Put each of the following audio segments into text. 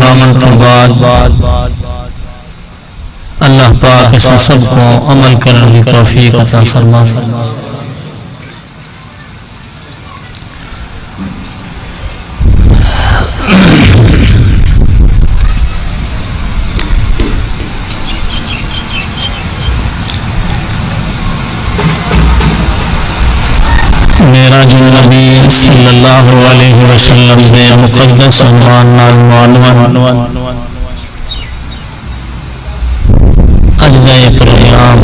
فرامن کے بعد اللہ پاک اس سب کو عمل کرنے کی توفیق عطا فرمائے۔ معراج النبی صلی اللہ علیہ وسلم دے مقدس عنوان نال معلوم اجزائے پروگرام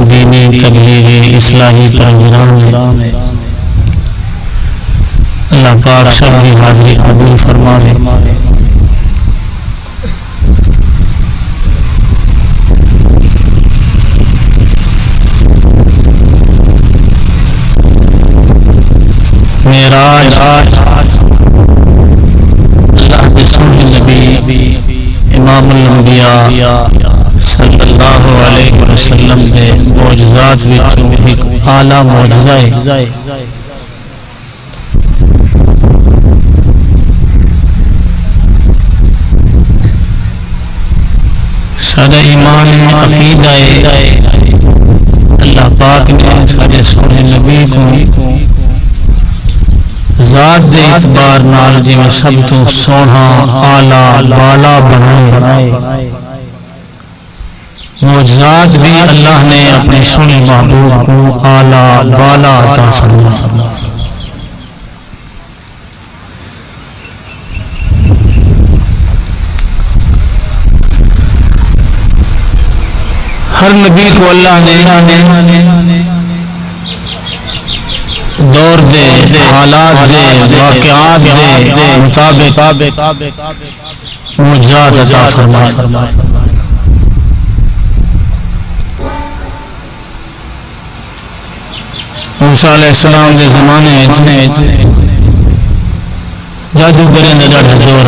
دینی تبلیغی اصلاحی پروگرام ہے۔ اللہ پاک سب کی حاضری قبول فرمائے۔ معراج اللہ کے سونے نبی امام الانبیاء صلی اللہ علیہ وسلم کے معجزات وچوں ایک اعلیٰ معجزہ ہے۔ سارا ایمان عقیدہ ہے اللہ پاک نے سارے سونے نبی کو ذات دے اعتبار نال جی میں سب تو سونا آلہ بالا بنائے۔ معجزات بھی اللہ نے اپنے سونے محبوب کو آلہ بالا عطا فرمایا۔ ہر نبی کو اللہ نے دور دے حالات دے واقعات دے مطابق معجزات عطا فرمائے۔ موسیٰ علیہ السلام دے زمانے جادوگریں نے ڈاڑھا زور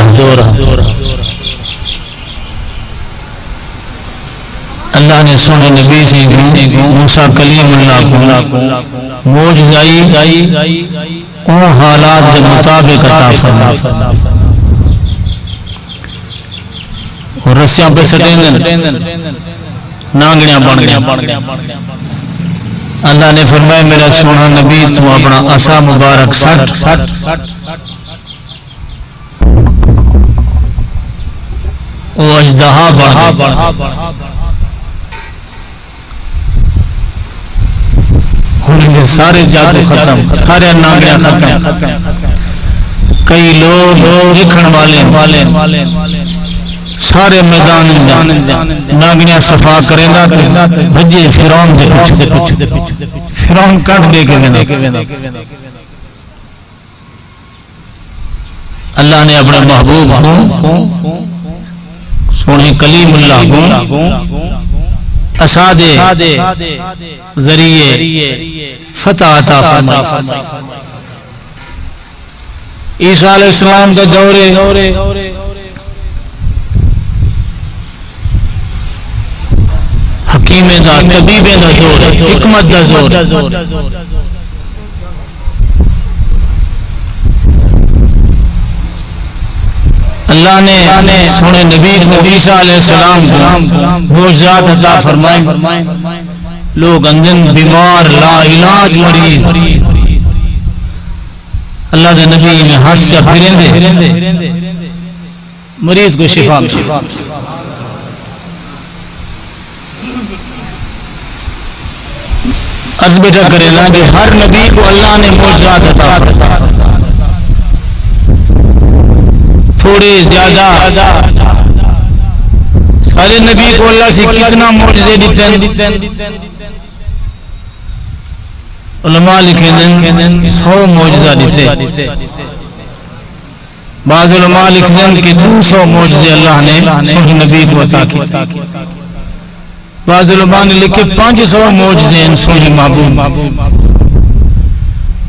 اللہ نے سونے نبی سے موسیٰ کلیم اللہ کو معجزائی ان حالات کے مطابق عطا فرمائے اور رسیاں پہ سٹیں نانگڑیاں بن گیا۔ اللہ نے فرمایا میرا سونا نبی تو اپنا عصا مبارک سٹ وہ اژدہا بڑھا سارے جادو ختم، سارے نانگڑیاں ختم۔ کئی لوگ لکھن والے سارے میدان نانگڑیاں صفا کریں گا تو بھجے فرعون دے پچھے فرعون کٹ دے کے اللہ نے اپنے محبوب کو سونے کلیم اللہ کو اسادے ذریعے فتح عطا فرمائی۔ عیسیٰ علیہ السلام کا دورے حکیمیں دا طبیبیں دا زور حکمت دا زور اللہ نے سونے نبی کو عیسیٰ علیہ السلام معجزات عطا فرمائے۔ لوگ اندن بیمار لا علاج مریض اللہ دے نبی میں ہاتھ سے پھریں دے مریض کو شفا عرض بیٹا کرے نا کہ ہر نبی کو اللہ نے معجزات عطا فرمائے، تھوڑے زیادہ سارے نبی کو اللہ سے کتنا معجزے دیتے ہیں۔ علماء لکھیں 100 معجزہ دیتے، بعض علماء لکھیں کہ 200 معجزے اللہ نے سونے نبی کو عطا کی، بعض علماء نے لکھے 500 معجزے ہیں سونے محبوب،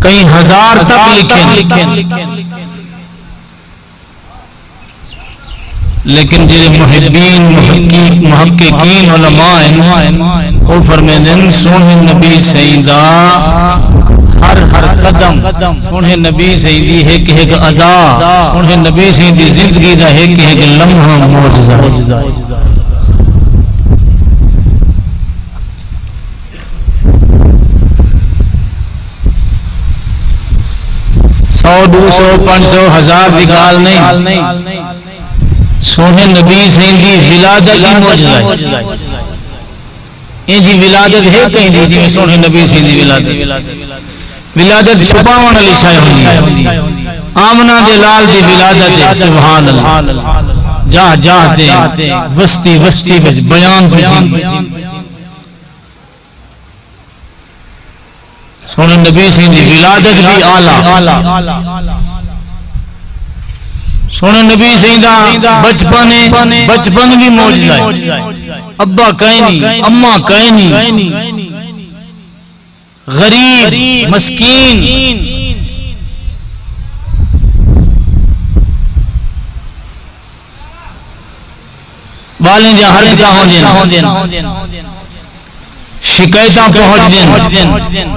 کئی ہزار تک لکھیں۔ لیکن جی محبین محققین علماء وہ فرمیدن سونے نبی سیدہ ہر ہر قدم سونے نبی سے دی ایک ایک ادا سونے نبی سے دی زندگی دا ایک ایک لمحہ معجزہ 100 200 500 1000 دی گال نہیں سونے نبی سے دی ولادت دی معجزہ یہ جی ولادت ہے کہیں دی جی سونے نبی سے دی ولادت چھپاون والی شے ہوندی ہے آمنہ دے لال دی ولادت ہے سبحان اللہ جاہ جاہ تے وسطی وسطی بیان پہ سونے نبی سے دی ولادت بھی اعلیٰ سونے نبی سے دا بچپن بھی معجزہ ہے ابا کہیں نہیں اماں کہیں نہیں غریب مسکین بالیں جا ہر جگہ ہوں دین شکایتاں پہنچ دین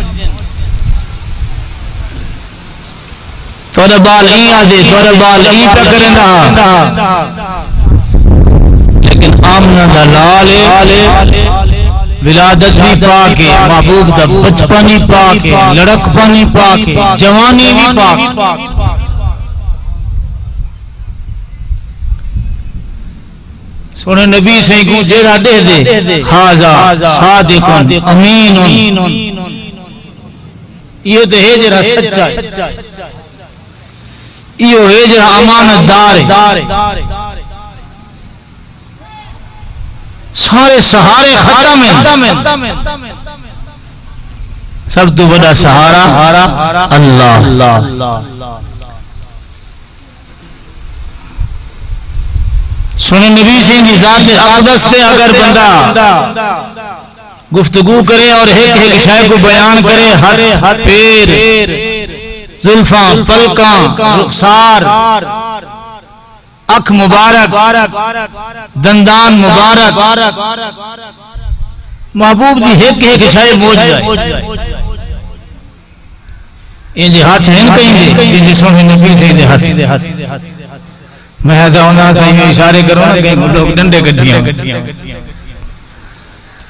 تورے بال ہی آجے تورے بال ہی پہ کریں رہا لیکن آمنہ دا لالے ولادت بھی پاکے محبوب دا بچپنی پاکے لڑک پانی پاکے جوانی بھی پاکے سونے نبی سے کو جیرا دے حاضر صادقن امین یہ تو ہے جرا سچا ہے یہ ہے جرا امانت دار ہے سارے سہارے ختم ہیں سب تو بڑا سہارا اللہ سنے نبی سے ذات اقدس سے اگر بندہ گفتگو کرے اور ایک ایک شے کو بیان کرے ہر پیر زلفاں پلکاں رخسار اکھ مبارک دندان مبارک محبوب دی ایک ایک شے موجود ہے یہ جی ہاتھ ہیں کہیں دے جی سونے نبی سے دے ہاتھ میں ہونا صحیح میں اشارے کروں نا کہیں لوگ ڈنڈے گڈیاں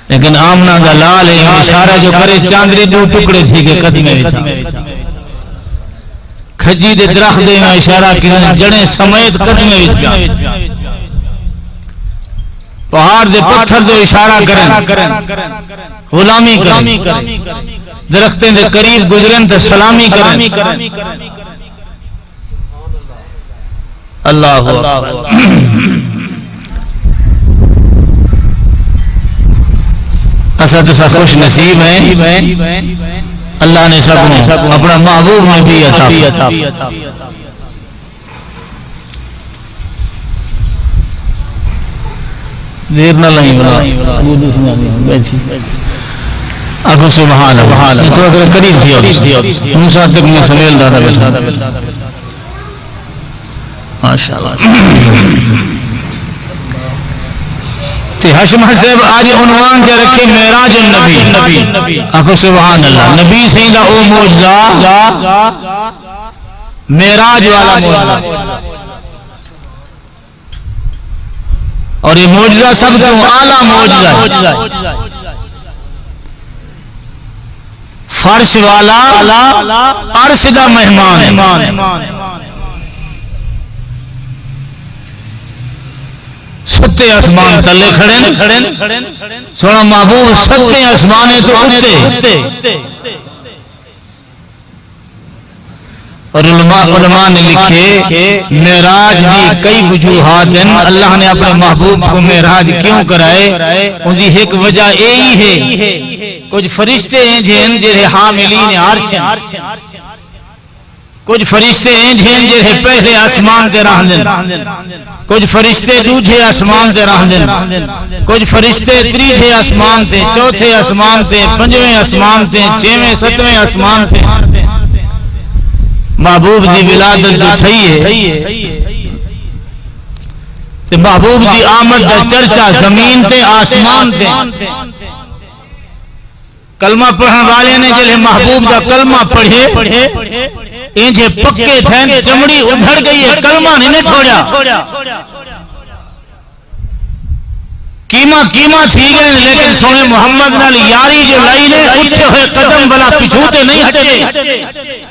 لیکن آمنہ دا لال ہے اشارہ جو کرے چاندری دو ٹکڑے تھی کہ قدمے وچا کھجی دے درخت دے میں اشارہ کریں جڑیں سمیت قدمے وچا پہاڑ دے پتھر دے اشارہ کریں غلامی کریں درختیں دے قریب گزرن تے سلامی کریں اللہ اسا تو خوش نصیب ہیں اللہ نے سب کو اپنا محبوب میں بھی عطا دیر نہ لگی آگو سبحان اللہ تھوڑا تھوڑا قریب تھی موسیٰ تک میں سمیل دادا بیٹھا ماشاءاللہ تے حشم حسب آج عنوان جا رکھے معراج النبی آخو سبحان اللہ نبی سیدہ او معجزہ معراج والا معجزہ اور یہ معجزہ سب کو اعلیٰ معجزہ فرش والا عرش دا مہمان ستے آسمان تلے کھڑے سونا محبوب ستے آسمانے تو اتے اور علماء نے لکھے معراج دی کئی وجوہات ہیں اللہ نے اپنے محبوب کو معراج کیوں کرائے ان دی ایک وجہ یہی ہے کچھ فرشتے ہیں جن جنہیں حاملین عرش ہیں کچھ فرشتے ہیں جنہیں پہلے آسمان سے راہ دیں کچھ فرشتے دوجھے آسمان سے راہ دیں کچھ فرشتے تریجھے آسمان سے چوتھے آسمان سے پنجویں آسمان سے چھویں ستویں آسمان سے محبوب دی ولادت جو تھئی تے محبوب دی آمد دا چرچا زمین تے آسمان تے کلمہ پڑھن والے نے جلے محبوب دا کلمہ پڑھے انجھے پکے تھین چمڑی ادھڑ گئی ہے کلمہ نہیں چھوڑیا کیما تھی گئے لیکن سونے محمد نال یاری جو لائی نے اٹھے ہوئے قدم بلا پچھوتے نہیں ہٹے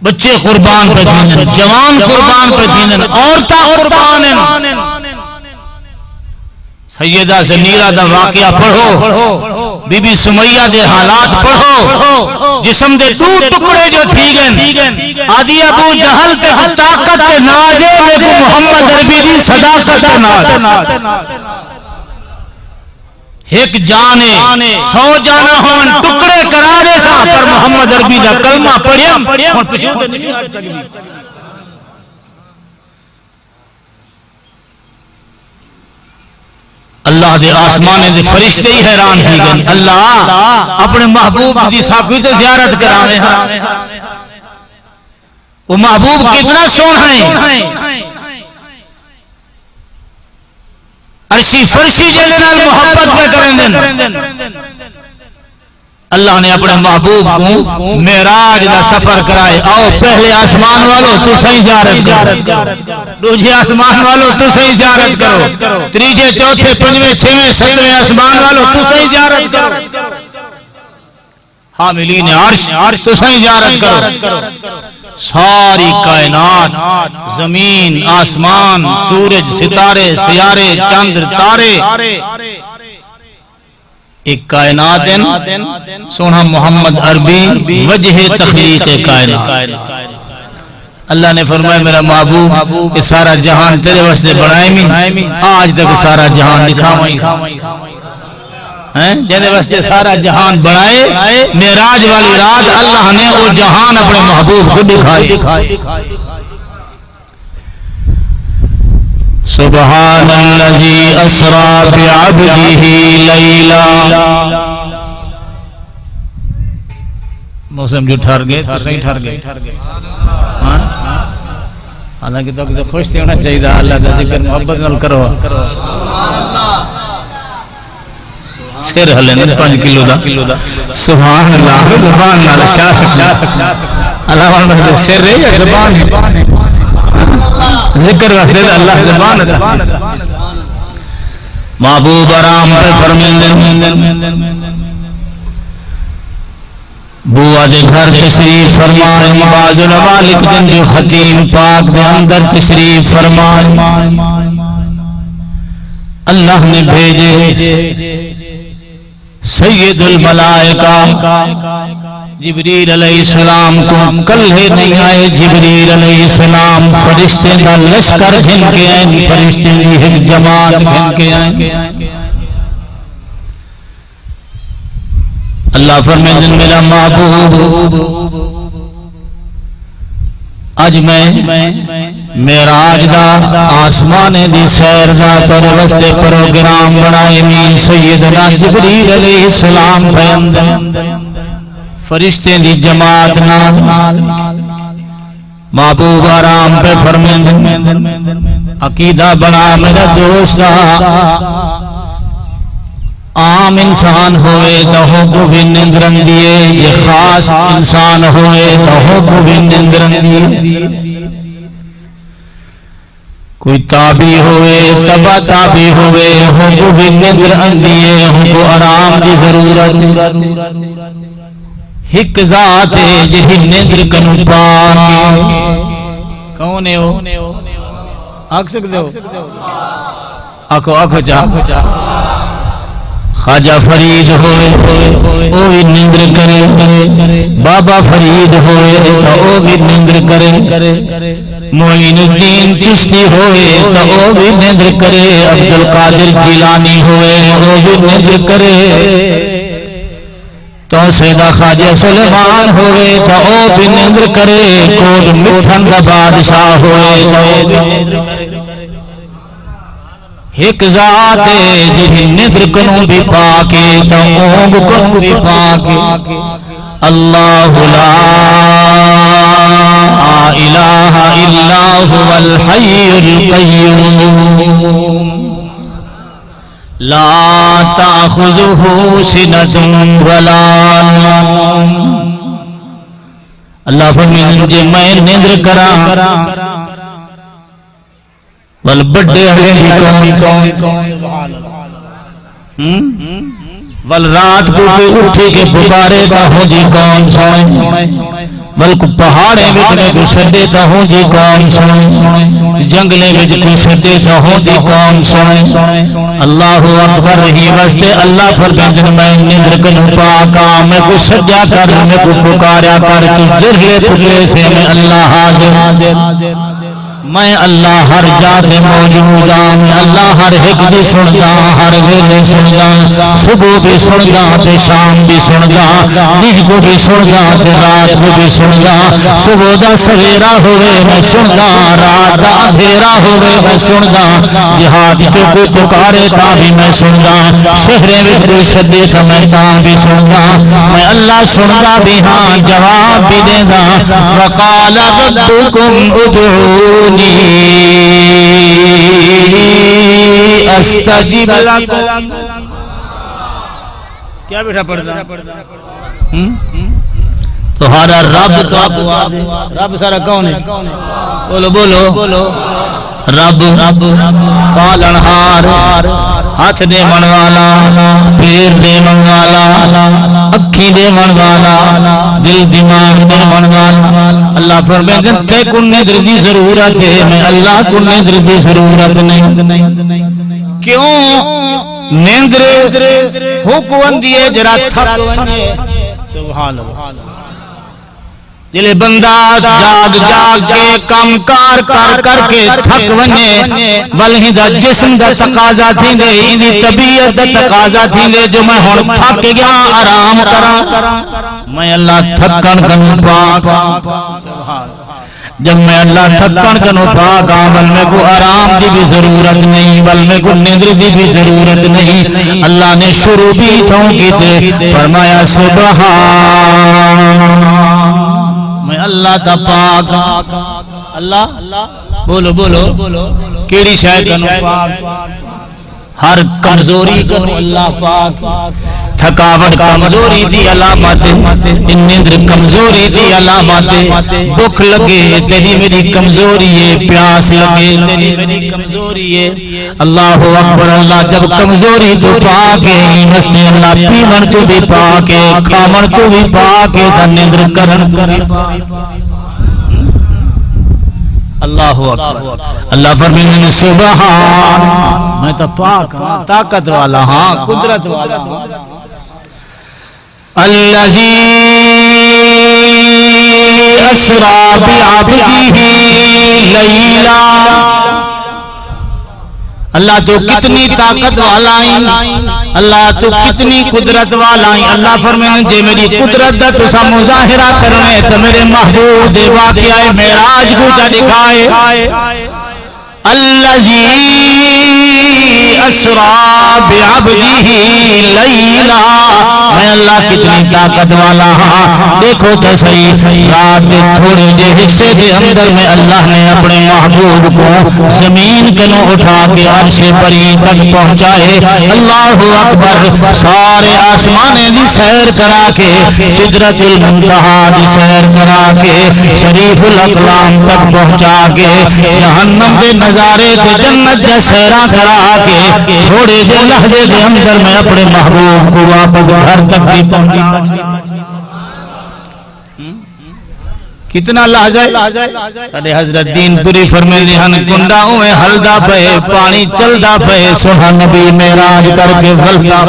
بچے قربان پہ دینن جوان قربان پہ دینن عورتاں قربان ہیں سیدہ سمیرہ دا واقعہ پڑھو بی بی سمیہ دے حالات پڑھو جسم دے دو ٹکڑے جو تھی گئن آدھی ابو جہل تے طاقت تے نازے لیکن محمد عربی دی صداقت تے ناز ایک جانے 100 جانا ہون ٹکڑے کرانے سا پر محمد عربی دا کلمہ پڑھیا اور پچھوتے نہیں ہٹ سکتی اللہ دے آسمانے دے فرشتے ہی حیران تھی گئے اللہ اپنے محبوب دی ساکوی تے زیارت کرانے ہیں وہ محبوب کتنا سونا ہے عرشی فرشی جلے نال محبت میں کریں دن اللہ نے اپنے محبوب کو معراج دا سفر کرائے آؤ پہلے آسمان والو تو صحیح زیارت کرو دوسرے آسمان والو تو صحیح زیارت کرو تیسرے چوتھے پنجویں چھویں ستویں آسمان والو تو صحیح زیارت کرو حاملین عرش تو صحیح زیارت کرو ساری کائنات زمین آسمان سورج ستارے سیارے چاند تارے ایک کائنات سونا محمد عربی وجہ تخلیق کائنات اللہ نے فرمایا میرا محبوب کہ سارا جہان تیرے واسطے بنائے آج تک سارا جہان دکھاویں جیسے واسطے سارا جہان بنائے معراج والی رات اللہ نے وہ جہان اپنے محبوب کو دکھائی سبحان الذی اسرا بعبدہ لیلا موسم جو ٹھہر گئے تو صحیح ٹھہر گئے حالانکہ تو خوش تھی ہونا چاہیے اللہ کا ذکر محبت نال کرو سر ہلے نے 5 کلو دا سبحان اللہ زبان نال شاہ اللہ والے سر ہے یا زبان ہے ذکر واسطے اللہ زبان ہے محبوب آرام پہ فرمائیں بوا دے گھر تشریف فرمائیں باز المالک دن جو خطیم پاک دے اندر تشریف فرمائیں اللہ نے بھیجے سید الملائکہ جبریل علیہ السلام کو کل ہے نہیں آئے جبریل علیہ السلام فرشتے دا لشکر جن کے آئیں فرشتے دی ایک جماعت جن کے آئیں اللہ فرمائے جن میرا محبوب آج میں معراج دا آسمانے دی سیر ذات اور وستے پروگرام بنائے میں سیدنا جبریل علیہ السلام پہ فرشتے دی جماعت نال محبوب آرام پہ فرمائیں عقیدہ بنا میرا دوست عام انسان ہوئے تو ہو کو بھی نندرن دیئے یہ خاص انسان ہوئے تو ہو کو بھی نندرن دیئے کوئی تابی ہوئے تبا تابی ہوئے ہو کو بھی نندرن دیئے ہو کو آرام دی ضرورت ایک ذات ہے جہی نندر کنو پاکی کون ہے ہو آکھ سکتے ہو آکھو چاہ خواجہ فرید ہوئے او بھی نندر کرے بابا فرید ہوئے تو او بھی نندر کرے معین الدین چشتی ہوئے تو او بھی نندر کرے عبدالقادر جیلانی ہوئے او بھی نندر کرے تو سیدہ خواجہ سلیمان ہوئے تو او بھی نندر کرے کوٹ مٹھن دا بادشاہ ہوئے تو او بھی نندر کرے ایک ذات ہے جہی نظر کنوں بھی پاکے تو اونگ کنوں بھی پاکے اللہ لا الہ الا هو الحی القیوم لا تأخذه سنة ولا نوم اللہ فرمائے جے میں نیندر کرا ول بڑے ہیں کون ول رات کو اٹھے کے پکارے تا ہو جی کون سونے ول کو پہاڑے وچ میں کو چھڈے تا ہو جی کون سونے جنگلے وچ کو چھڈے تا ہو جی کون سونے اللہ اکبر ہی واسطے اللہ فرمائے میں نیندر کنوں پاکا میں کو سجا کر میں کو پکاریا کر تو جرے ٹکڑے سے میں اللہ حاضر میں اللہ ہر جاتے موجود ہوں میں اللہ ہر ایک بھی سندا ہر ویلے سندا صبح بھی سندا تے شام بھی سندا دن کو بھی سندا تے رات کو بھی سندا صبح دا سویرا ہوئے میں سندا رات دا اندھیرا ہوئے میں سندا دیہات جو کوئی پکارے تا بھی میں سندا شہرے وچ کوئی سدے سمجھتا بھی سندا میں اللہ سندا بھی ہاں جواب بھی دیندا وقال ربکم ادعونی استجب لکم کیا بیٹھا پڑھتا تمہارا رب رب سارا کون ہے بولو بولو رب پالنہار ہاتھ دے من والا پیر دے من والا اکھی دے من والا دل دماغ دے من والا اللہ فرمائے تے کو نیندر دی ضرورت ہے میں اللہ کو نیندر دی ضرورت نہیں کیوں نیندر حکم دیے جرا تھک ونے سبحان اللہ جلے بندہ جاگ جاگ کے کام کار کر کے تھک ونے بلہی دا جسم دا تقاضا تھی دے اندی طبیعت دا تقاضا تھی دے جو میں ہون تھک گیا آرام کرا میں اللہ تھکن کنو پاک جب میں اللہ تھکن کنو پاک بل میں کو آرام دی بھی ضرورت نہیں بل میں کو نیندر دی بھی ضرورت نہیں اللہ نے شروع بھی تھوں کی تے فرمایا سبحان میں اللہ تا پاک اللہ بولو کیڑی شاید کنو پاک ہر کمزوری کنو اللہ پاک تھکاوٹ کمزوری دی علامات نیندر کمزوری دی علامات بھوک لگے تیری میری کمزوری ہے پیاس لگے تیری میری کمزوری ہے اللہ اکبر اللہ جب کمزوری تو پاک ہے مستی اللہ پیمن تو بھی پاک ہے کھامن تو بھی پاک ہے نیندر کرن اللہ اکبر اللہ فرمائے سبحان میں تو پاک ہوں طاقت والا ہاں قدرت والا ہوں الذی اسرا بعبدہ لیلا اللہ تو کتنی طاقت والا ہیں اللہ تو کتنی قدرت والا ہیں اللہ فرمائے جے میری قدرت دا تسا مظاہرہ کرنے تو میرے محبوب دے واقعہ معراج کو جا دکھائے الذی اسرا بعبدہ لیلا میں اللہ کتنی طاقت والا ہاں دیکھو تو صحیح رات کے تھوڑے جے حصے دے اندر میں اللہ نے اپنے محبوب کو زمین کنو اٹھا کے عرش بری تک پہنچائے اللہ اکبر سارے آسمانے دی سیر کرا کے سدرۃ المنتہا دی سیر کرا کے شریف الاقلام تک پہنچا کے جہنم دے نظارے تے جنت دے سیرا کرا کے تھوڑے جے لحظے دے اندر میں اپنے محبوب کو واپس گھر تک بھی پہنچا کتنا لحظہ ہے حضرت دین پوری فرمائے ہن کنڈا ہوئے ہلدا پے پانی چلدا پے سونا نبی معراج کر کے ولدا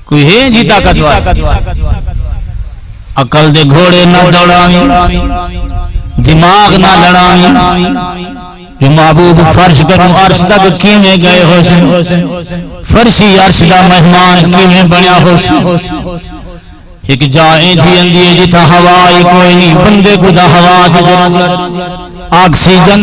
کوئی ہے جی طاقت والا عقل دے گھوڑے نہ دوڑاویں دماغ نہ لڑاویں جو محبوب فرش کروں عرش تک کیویں گئے ہو فرشی عرش دا مہمان کیویں بنیا ہو ایک جائیں تھی اندیے جتا ہوائی کوئی نہیں بندے کو دا ہوا کی ضرورت آکسیجن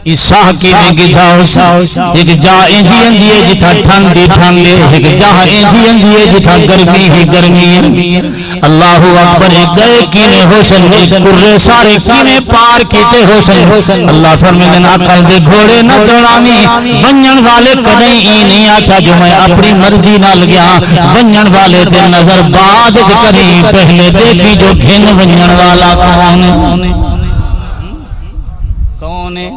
اس ساہ کی میں گدھا ہو ایک جائیں جی اندیے جتا ٹھنڈی ٹھنڈے ایک جائیں جی اندیے جتا گرمی ہی گرمی اللہ اکبر گئے کینے حسن کرے سارے کینے پار کیتے حسن اللہ فرمیدن عقل دے گھوڑے نہ دوڑانی ونجن والے کدیں ہی نہیں آکھا جو میں اپنی مرضی نال گیا ونجن والے تے نظر بعد کری پہلے دیکھی جو گھن ونجن والا کون ہے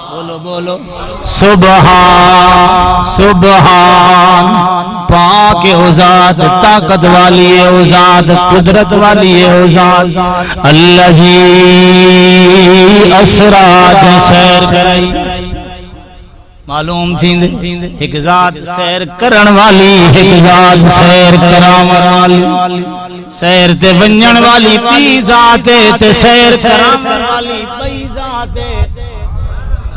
بولو بولو سبحان سبحان پاک او ذات طاقت والی ہے او ذات قدرت والی ہے او ذات الذی اسرا سیر کرائی معلوم تھی ایک ذات سیر کرن والی ایک ذات سیر کرام والی سیر تے ونجن والی پی ذات تے سیر کرام والی پی ذات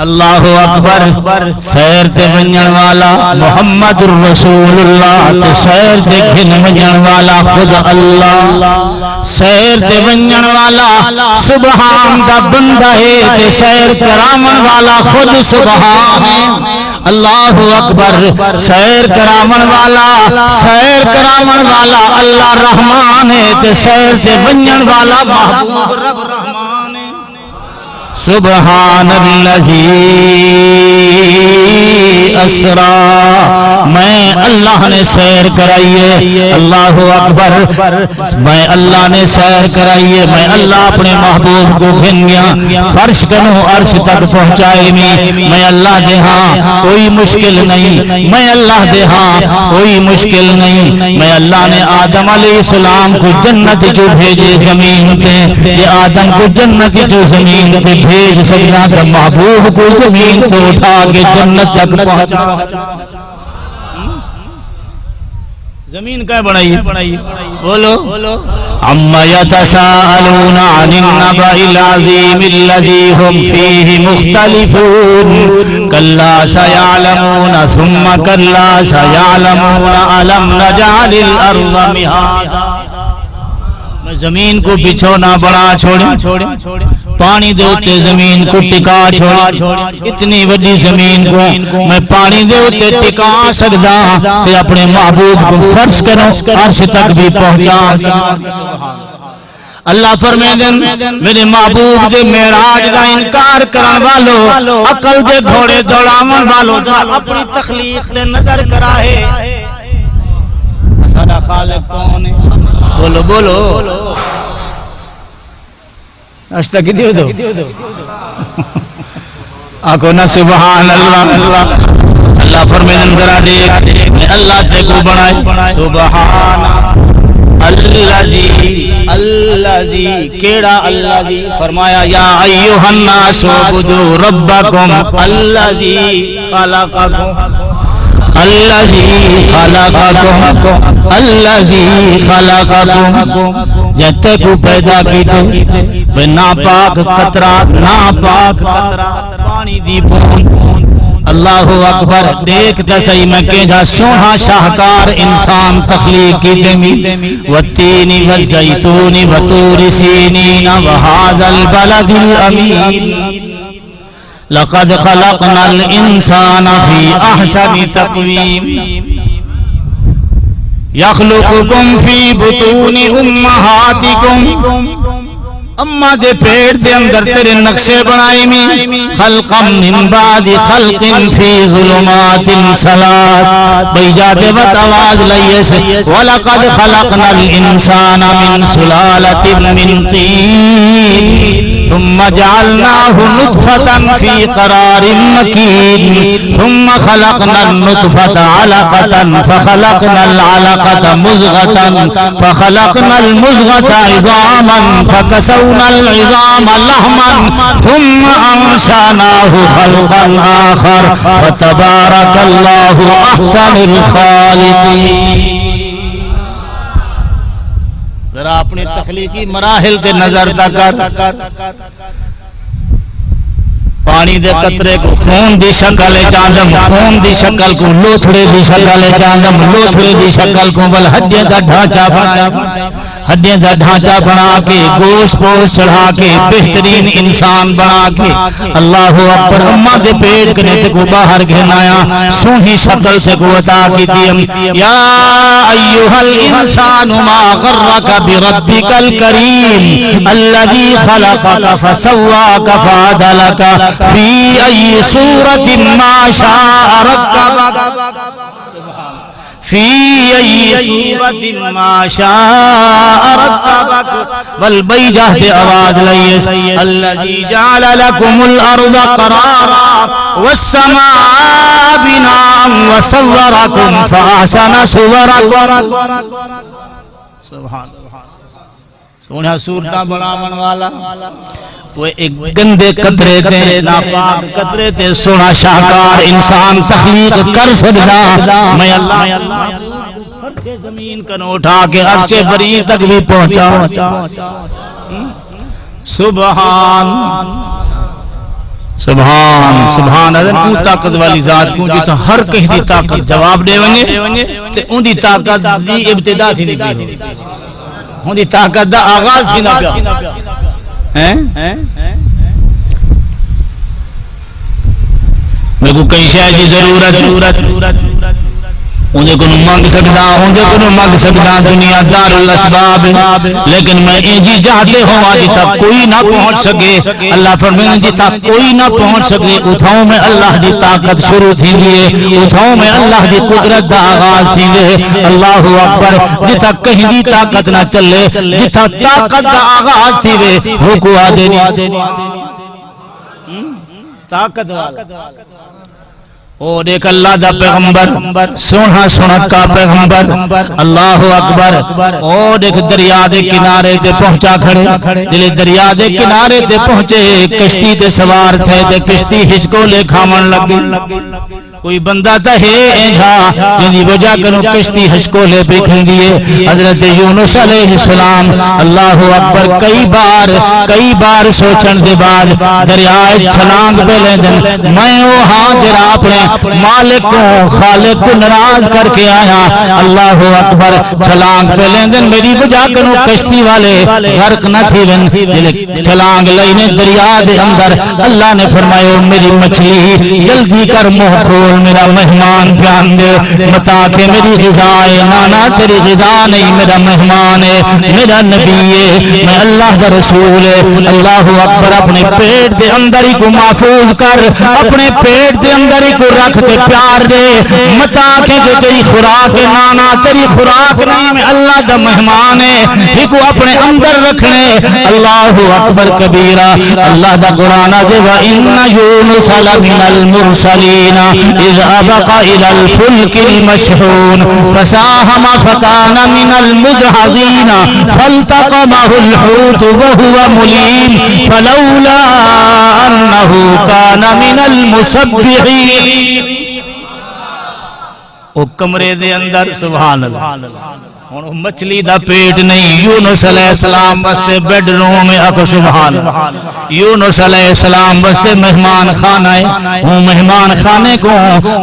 اللہ اکبر سیر تے ونجن والا محمد الرسول اللہ تے سیر تے گھن ونجن والا خود اللہ سیر تے ونجن والا سبحان دا بندہ ہے تے سیر کرامن والا خود سبحان ہے اللہ اکبر سیر کرامن والا اللہ رحمان ہے تے سیر تے ونجن والا محبوب رب رحمان ہے سبحان اللذی اسرا میں اللہ نے سیر کرائیے اللہ اکبر میں اللہ نے سیر کرائیے میں اللہ اپنے محبوب کو گھن گیا فرش کنو عرش تک پہنچائے میں اللہ دے ہاں کوئی مشکل نہیں میں اللہ دے ہاں کوئی مشکل نہیں میں اللہ نے آدم علیہ السلام کو جنت جو بھیجے زمین پہ یہ آدم کو جنت جو زمین پہ بھیج سکنا تھا محبوب کو زمین تو اٹھا کے جنت تک پہنچا زمین کیا بنائی بولو عما يتساءلون عن النبأ العظيم الذي هم فيه مختلفون كلا سيعلمون ثم كلا سيعلمون ألم نجعل الأرض مهادا زمین کو بچھونا بڑا چھوڑے پانی دے ہوتے زمین کو ٹکا چھوڑے اتنی وڈی زمین کو میں پانی دے ہوتے ٹکا سکدا کہ اپنے محبوب کو فرش کروں عرش تک بھی پہنچا اللہ فرمیدن میرے محبوب دے معراج دا انکار کرن والو عقل دے گھوڑے دوڑاون والو اپنی تخلیق دے نظر کرائے ساڈا خالق کون ہے بولو بولو اشتا کی دیو دو آنکھو نا سبحان اللہ اللہ فرمیدن ذرا دیکھ میں اللہ تے کو بنائے سبحان اللذی کیڑا اللذی فرمایا یا ایوہ الناس عبدوا ربکم اللذی خلقکم الذی خلقکم جتے کو پیدا کیتے بے ناپاک قطرات پانی دی بوند اللہ اکبر دیکھتا صحیح میں کہا سوہا شاہکار انسان تخلیق کیتے می والتین والزیتون وطور سینین وہذا البلد الامین لقد خلقنا الانسان في احسن تقويم يخلقكم في بطون امهاتكم اما دے پیڑ دے اندر تیرے نقشے بنائی میں خلقا من بعد خلق فی ظلمات ثلاث بھئی جاتے وقت آواز لئیے سے وَلَقَدْ خَلَقْنَا الْإِنسَانَ مِنْ سُلَالَةٍ مِنْ طِينٍ ثم جعلناه نطفة في قرار مكين ثم خلقنا النطفة علقة فخلقنا العلقة مزغة فخلقنا المزغة عظاما فكسونا العظام لحما ثم أنشأناه خلقا آخر فتبارك الله أحسن الخالقين ذرا اپنی تخلیقی مراحل تے نظر کر پانی دے قطرے کو خون دی شکل چاندم خون دی شکل کو لوتھڑے دی شکل چاندم لوتھڑے دی شکل کو بل ہڈیاں دا ڈھانچہ بنایا ہڈیاں دا ڈھانچہ بنا کے گوشت پوش چڑھا کے بہترین انسان بنا کے اللہ اکبر اماں دے پیٹ کنے تے کو باہر گھنایا سونی شکل سے کو عطا کی دیم یا ایھا الانسان ما غرک بربک الکریم الذی خلقک فسواک فعدلک فی ای صورت ما شاء رکبک فی ای صورت ما شاء رکبک والبئی جہد آواز لئیس الذی جعل لکم الارض قرارا والسماء بناء وصورکم فاحسن صورکم سبحان سونہ صورتہ بناون والا وہ ایک گندے قطرے تے ناپاک قطرے تے سونا شاہکار انسان تخلیق کر سکتا میں اللہ فرش زمین کنو اٹھا کے عرش بری تک بھی پہنچا سبحان سبحان سبحان اذن او طاقت والی ذات کو جتا ہر کہیں دی طاقت جواب دے ونگے تے ان دی طاقت دی ابتدا تھی نہیں پی ان دی طاقت دا آغاز تھی نہ پیا میں کو کئی شاید کی ضرورت انہیں کو مانگ سکتا دنیا دار الاسباب لیکن میں جی جاتے ہوں آج تک کوئی نہ پہنچ سکے اللہ فرمائے جی تک کوئی نہ پہنچ سکے اتھاؤں میں اللہ دی طاقت شروع تھی لیے اتھاؤں میں اللہ دی قدرت دا آغاز تھی لے اللہ اکبر جی تک کہیں دی طاقت نہ چلے جی تک طاقت دا آغاز تھی لے رکو آدھے طاقت والا اور ایک اللہ دا پیغمبر سونا سنت کا پیغمبر اللہ اکبر اور ایک دریا دے کنارے تے پہنچا کھڑے دل دریا دے کنارے تے پہنچے کشتی تے سوار تھے تے کشتی ہچکو لے کھامن لگی کوئی بندہ تا ہے اینجا یعنی وجہ کرو کشتی ہچکو لے بیکھن دیئے حضرت یونس علیہ السلام اللہ اکبر کئی بار سوچن دے بعد دریائے چھلانگ پہ لیندن میں وہ ہاں جرا اپنے مالک کو خالق کو نراز کر کے آیا اللہ اکبر چھلانگ پہ لیندن میری وجہ کرو کشتی والے غرق نہ تھی ون چھلانگ لینے دریا دے اندر اللہ نے فرمایا میری مچھلی جلدی کر منہ کھول میرا مہمان پیان دے متا کہ میری غذائے نانا تیری غذا نہیں میرا مہمان ہے میرا نبی ہے میں اللہ کا رسول ہے اللہ اکبر اپنے پیٹ دے اندر ہی کو محفوظ کر اپنے پیٹ دے اندر ہی کو رکھ کے پیار دے متا کہ جو تیری خوراک ہے نانا تیری خوراک نہیں میں اللہ کا مہمان ہے ہی کو اپنے اندر رکھنے اللہ اکبر کبیرہ اللہ دا قرآن دے وَإِنَّ يُونُسَ لَمِنَ الْمُرْسَلِينَ إِذْ أَبَقَ إِلَى الْفُلْكِ الْمَشْحُونِ فَسَاهَمَ فَكَانَ مِنَ الْمُدْحَضِينَ فَالْتَقَمَهُ الْحُوتُ وَهُوَ مُلِيمٌ فَلَوْلَا أَنَّهُ كَانَ مِنَ الْمُسَبِّحِينَ او کمرے دے اندر سبحان اللہ مچھلی دا پیٹ نہیں یونس علیہ السلام بستے بیڈ روم میں اکو سبحان یونس علیہ السلام بستے مہمان خانہ وہ مہمان خانے کو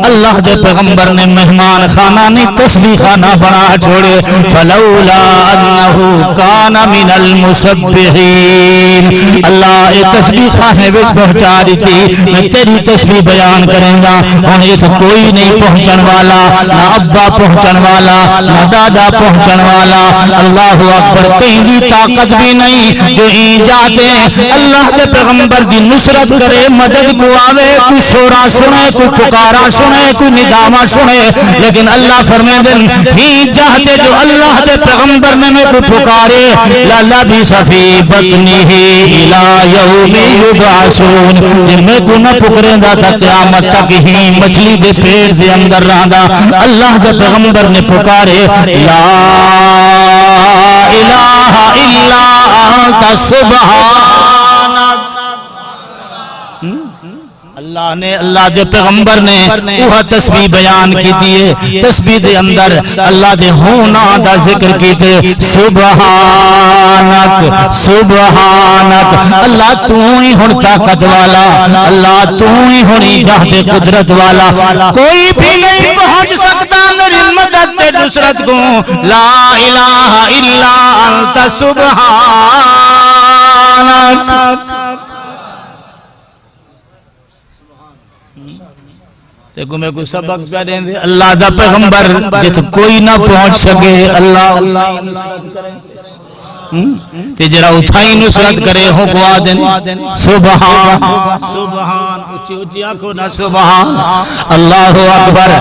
اللہ دے پیغمبر نے مہمان خانہ نہیں تسبیح خانہ بنا چھوڑے فلولا انہو کان من المسبحین اللہ ایک تسبیح خانے بھی پہنچا دیتی میں تیری تسبیح بیان کریں گا انہیں تو کوئی نہیں پہنچن والا نہ ابا پہنچن والا نہ دادا پہنچن والا اللہ اکبر کہیں دی طاقت بھی نہیں جو جاتے اللہ کے پیغمبر دی نصرت کرے مدد کو آوے کوئی شورا سنے کوئی پکارا سنے کوئی ندامہ سنے لیکن اللہ فرمائے دن ہی جاتے جو اللہ کے پیغمبر نے میں کو پکارے لالا بھی صفی بطنی ہی الى یوم یبعثون جن میں کو نہ پکریں دا تا قیامت تک ہی مچھلی دے پیٹ دے اندر رہا اللہ کے پیغمبر نے پکارے لا الہ الا انت سبحانک اللہ نے اللہ دے پیغمبر نے وہ تسبیح بیان کی دیئے تسبیح دے اندر اللہ دے ہونا دا ذکر کیتے سبحانک سبحانک اللہ تو ہی ہن طاقت والا اللہ تو ہی ہن جہد قدرت والا کوئی بھی نہیں پہنچ سکتا میری مدد تے نصرت کو لا الہ الا انت سبحانک دیکھو میں کوئی سبق پہ دیں دے اللہ دا پیغمبر جت کوئی نہ پہنچ سکے اللہ تے جرا اٹھائی نصرت کرے ہو گوا دن سبحان سبحان اچھی اچھی آنکھوں نہ سبحان اللہ اکبر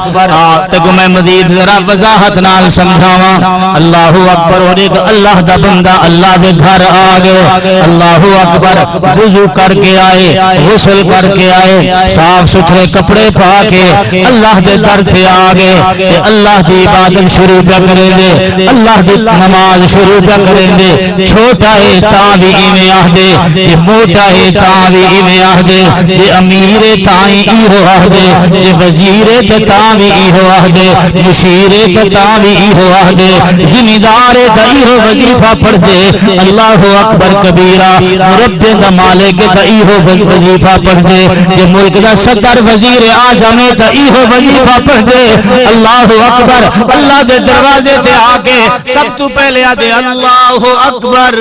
تکو میں مزید ذرا وضاحت نال سمجھاواں اللہ اکبر اور ایک اللہ دا بندہ اللہ دے گھر آگے اللہ اکبر وضو کر کے آئے غسل کر کے آئے صاف ستھرے کپڑے پا کے اللہ دے در تھے آگے اللہ دی عبادت شروع پہ کریں دے اللہ دی نماز شروع پہ کریں دے چھوٹا ہے تاوی ایویں آہدے یہ موٹا ہے تاوی ایویں آہدے یہ امیر تائی ایہو آہدے یہ وزیر تاوی ایہو آہدے مشیر تاوی ایہو آہدے زمیندار ایہو وظیفہ پڑھ دے اللہ اکبر کبیرہ رب دا مالک ایہو وظیفہ پڑھ دے یہ ملک دا صدر وزیر اعظم ایہو وظیفہ پڑھ دے اللہ اکبر اللہ دے دروازے تے آکے سب تو پہلے آدے اللہ اکبر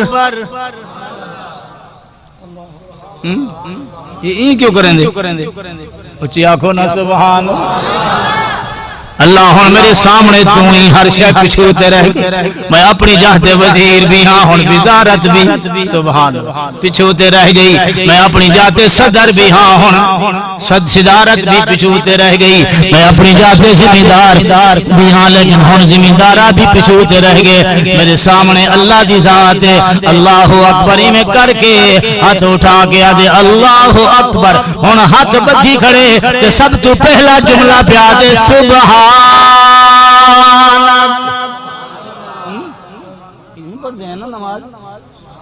یہ کیوں کریں دے اچھی آنکھوں نہ سبحان اللہ ہون میرے سامنے تو ہی ہر شے پچھوتے رہ گئے میں اپنی جہد وزیر بھی ہاں ہون وزارت بھی سبحان پچھوتے رہ گئی میں اپنی جہد صدر بھی ہاں ہون صدارت بھی پچھوتے رہ گئی میں اپنی جہد زمیندار بھی ہاں لیکن ہون زمیندارہ بھی پچھوتے رہ گئے میرے سامنے اللہ دی ذات ہے اللہ اکبر میں کر کے ہاتھ اٹھا کے آدھے اللہ اکبر ہون ہاتھ بدھی کھڑے کہ سب تو پہلا جملہ پہ آدھے سبحان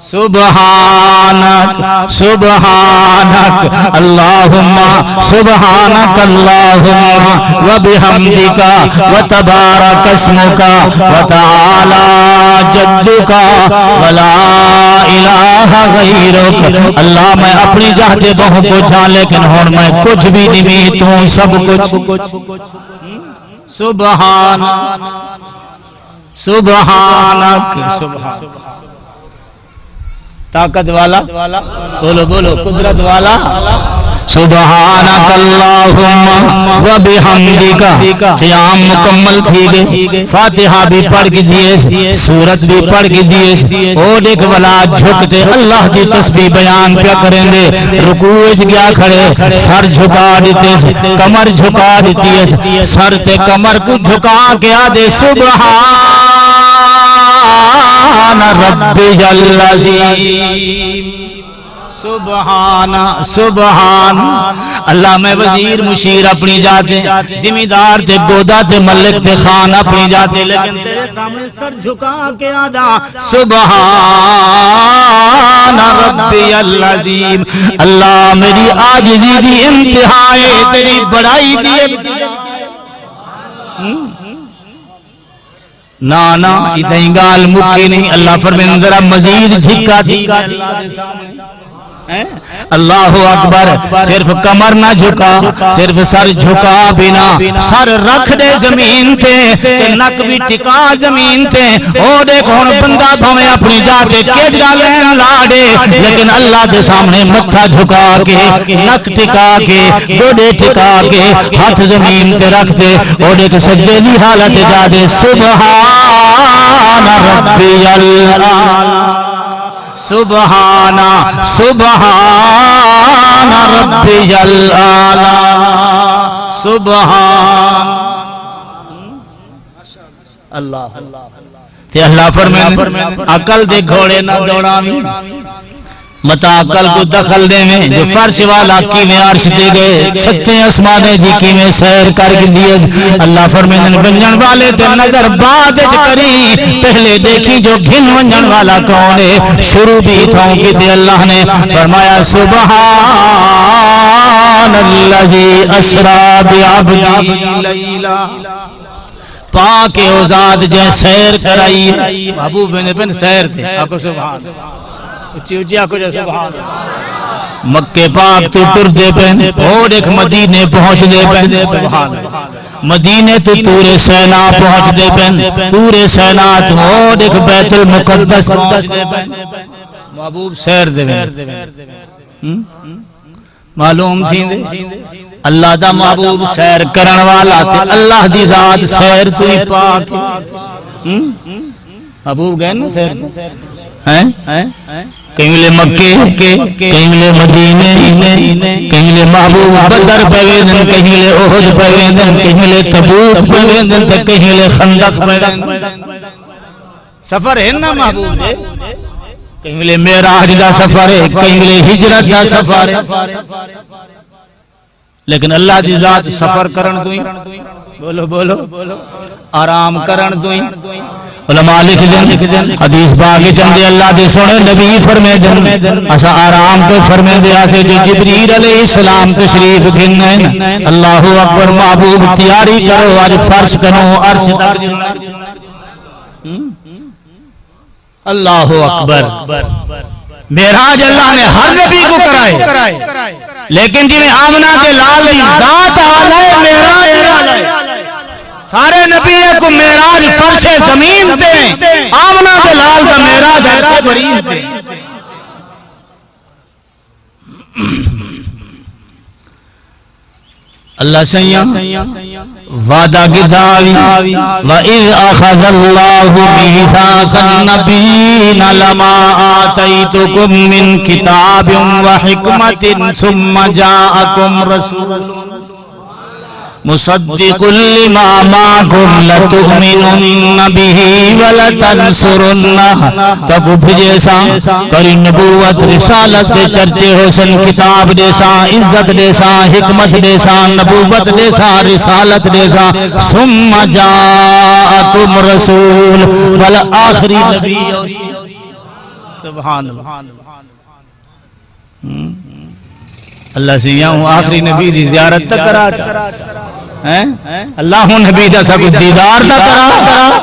سبحانک سبحانک اللہم سبحانک اللہم وبحمدک وتبارک اسمک وتعالی جدک ولا الہ غیرک اللہ میں اپنی جہد بہو کو جان لیکن ہون میں کچھ بھی نہیں تو سب کچھ سبحان سبحانک سبحان طاقت والا بولو بولو قدرت والا سبحانک اللہم وبحمدک قیام مکمل تھی گئے فاتحہ بھی پڑھ کے دیئے سورت بھی پڑھ کے دیئے اور ایک والا جھکتے اللہ کی تسبیح بیان پیا کریں دے رکوع گیا کھڑے سر جھکا دیتے کمر جھکا دیتی سر تے کمر کو جھکا کے آدھے سبحان ربی العظیم سبحان سبحان اللہ میں وزیر مشیر اپنی جاتے زمیندار تے گودا تے ملک تے خان اپنی جاتے لیکن تیرے سامنے سر جھکا کے آدھا سبحان ربی العظیم اللہ میری عاجزی دی انتہائی تیری بڑائی دی نا اتنی گال مکی نہیں اللہ فرمائے ذرا مزید جھکا دھکا اللہ اکبر صرف کمر نہ جھکا صرف سر جھکا بنا سر رکھ دے زمین تے نک بھی ٹکا زمین تے او دیکھو بندہ بھویں اپنی جاتے کیجرا لین لاڑے لیکن اللہ دے سامنے متھا جھکا کے نک ٹکا کے گوڑے ٹکا کے ہاتھ زمین تے رکھ دے او دیکھ سجدے دی حالت جا دے سبحان ربی العالی سبحان سبحان ربی العالی سبحان اللہ تے اللہ فرمائے عقل دے گھوڑے نہ دوڑاویں متا عقل کو دخل دے میں جو فرش والا کی میں عرش دے گئے ستے اسمانے جی کی میں سیر کر کے دیئے اللہ فرمائے ونجن والے تے نظر بعد کری پہلے دیکھی جو گھن ونجن والا کون ہے شروع بھی تھاؤں کی تے اللہ نے فرمایا سبحان سبحان الذی اسرا بعبدہ لیلا پاک او ذات جے سیر کرائی محبوب بن سیر تھے آپ کو سبحان اچھی اچھی آپ کو جو سبحان مکہ پاک تو ٹر دے پہن اور ایک مدینے پہنچ دے پہن سبحان مدینے تو تور سینا پہنچ دے پہن تور سینا تو اور ایک بیت المقدس پہنچ دے پہن محبوب سیر دے پہن معلوم تھی دے اللہ دا محبوب سیر کرن والا تے اللہ دی ذات سیر تو ہی پاک محبوب گئے نا سیر ہیں کہیں ملے مکے کہیں ملے مدینے کہیں ملے محبوب بدر پویندن کہیں ملے احد پویندن کہیں ملے تبوک پویندن کہیں ملے خندق پویندن سفر ہے نا محبوب دے کہیں ملے معراج دا سفر ہے کہیں ملے ہجرت دا سفر ہے لیکن اللہ دی ذات سفر کرن دوئی بولو بولو آرام کرن دوئی علماء لکھ دیں حدیث باقی چندے اللہ دے سنے نبی فرمے دن اسا آرام تو فرمے دے آسے جو جبریل علیہ السلام تشریف گھنن اللہ اکبر محبوب تیاری کرو آج فرش کرو عرش دار اللہ اکبر معراج اللہ نے ہر نبی کو کرائے لیکن جنہیں آمنہ کے لال ذات آلائے معراج آلائے سارے نبی کو معراج فرش زمین تھے آمنہ کے لال کا معراج ایسے برین تھے اللہ سیاں وعدہ گداوی وَإِذْ أَخَذَ اللَّهُ مِيثَاقَ النَّبِيِّينَ لَمَا آتَيْتُكُم مِّن كِتَابٍ وَحِكْمَةٍ ثُمَّ جَاءَكُمْ رَسُولٌ مصدق لما معكم لتؤمنن به ولتنصرنه تب بھیجیسا کری نبوت رسالت دے چرچے حسن کتاب دیسا عزت دیسا حکمت دیسا نبوت دیسا رسالت دیسا ثم جاءكم رسول والآخری نبی سبحان اللہ سے یہاں آخری نبی دی زیارت تک کرا اللہ نبی دا سا کچھ دیدار تا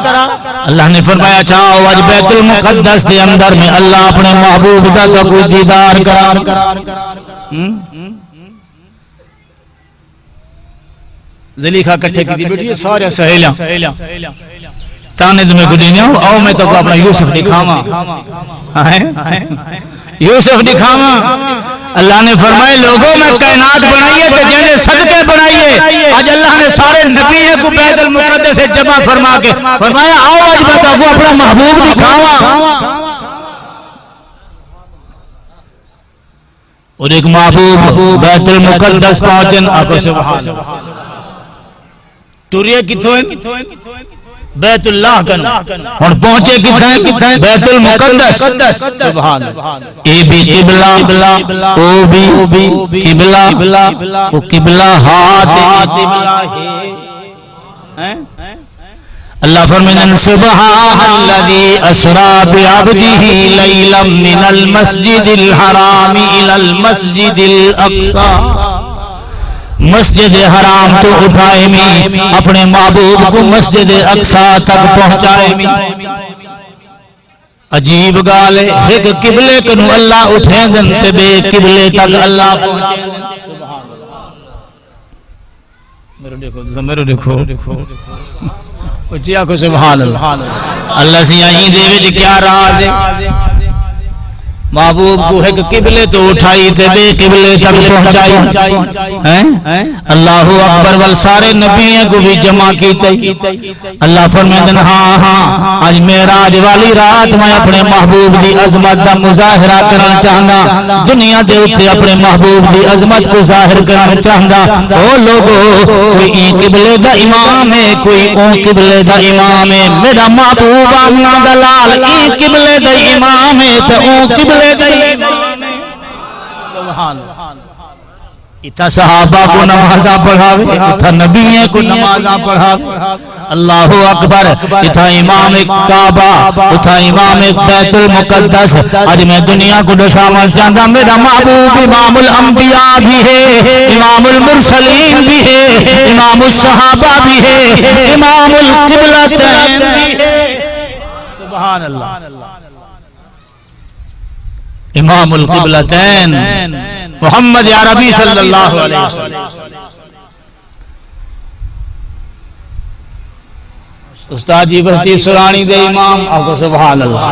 کرا اللہ نے فرمایا چاہو آج بیت المقدس دے اندر میں اللہ اپنے محبوب دا تا کچھ دیدار کرا زلیخہ کٹھے کی دی بیٹی سارے سہیلیاں تانے تمہیں کو دینے ہو آؤ میں تو اپنا یوسف دکھاواں یوسف دکھاواں اللہ نے فرمائے لوگوں میں کائنات بنائیے تو جنہیں صدقے بنائیے آج اللہ نے سارے نبی کو بیت المقدس سے جمع فرما کے فرمایا آؤ آج بتا وہ اپنا محبوب دکھاواں اور ایک محبوب بیت المقدس پہنچن آکو سبحان ٹوریے کتوں بیت اللہ کن اور پہنچے کتھائیں بیت المقدس سبحان اے بھی قبلہ او بھی قبلہ او قبلہ ہاتھ اللہ فرمائے سبحان الذی اسرا بعبدہ لیلا من المسجد الحرام الى المسجد الاقصى مسجد حرام تو اٹھائے میں اپنے محبوب کو مسجد اقصی تک پہنچائے میں عجیب گالے ایک قبلے کنو اللہ اٹھیں دن تے بے قبلے تک اللہ پہنچے میرے دیکھو اچھیا کو سبحان اللہ اللہ سے یہیں دے وچ کیا راز ہے محبوب کو ایک قبلے تو اٹھائی تھے بے قبلے تک پہنچائی اللہ اکبر والسارے نبیوں کو بھی جمع کی تھی اللہ فرمائے ہاں آج معراج والی رات میں اپنے محبوب دی عظمت دا مظاہرہ کرنا چاہندا دنیا دے اوتے اپنے محبوب دی عظمت کو ظاہر کرنا چاہندا او لوگو کوئی این قبلے دا امام ہے کوئی اون قبلے دا امام ہے میرا محبوب آمنا دلال این قبلے دا امام ہے تے اون قبلے سبحان اتنا صحابہ کو نمازہ پڑھاوے اتنا نبیوں کو نمازہ پڑھاوے اللہ اکبر اتھا امام کعبہ اتھا امام بیت المقدس آج میں دنیا کو دشامل چاہتا میرا محبوب امام الانبیاء بھی ہے امام المرسلین بھی ہے امام الصحابہ بھی ہے امام القبلتین بھی ہے سبحان اللہ امام القبلتین محمد عربی صلی اللہ علیہ وسلم استاد جی بستی سرانی دے امام آپ کو سبحان اللہ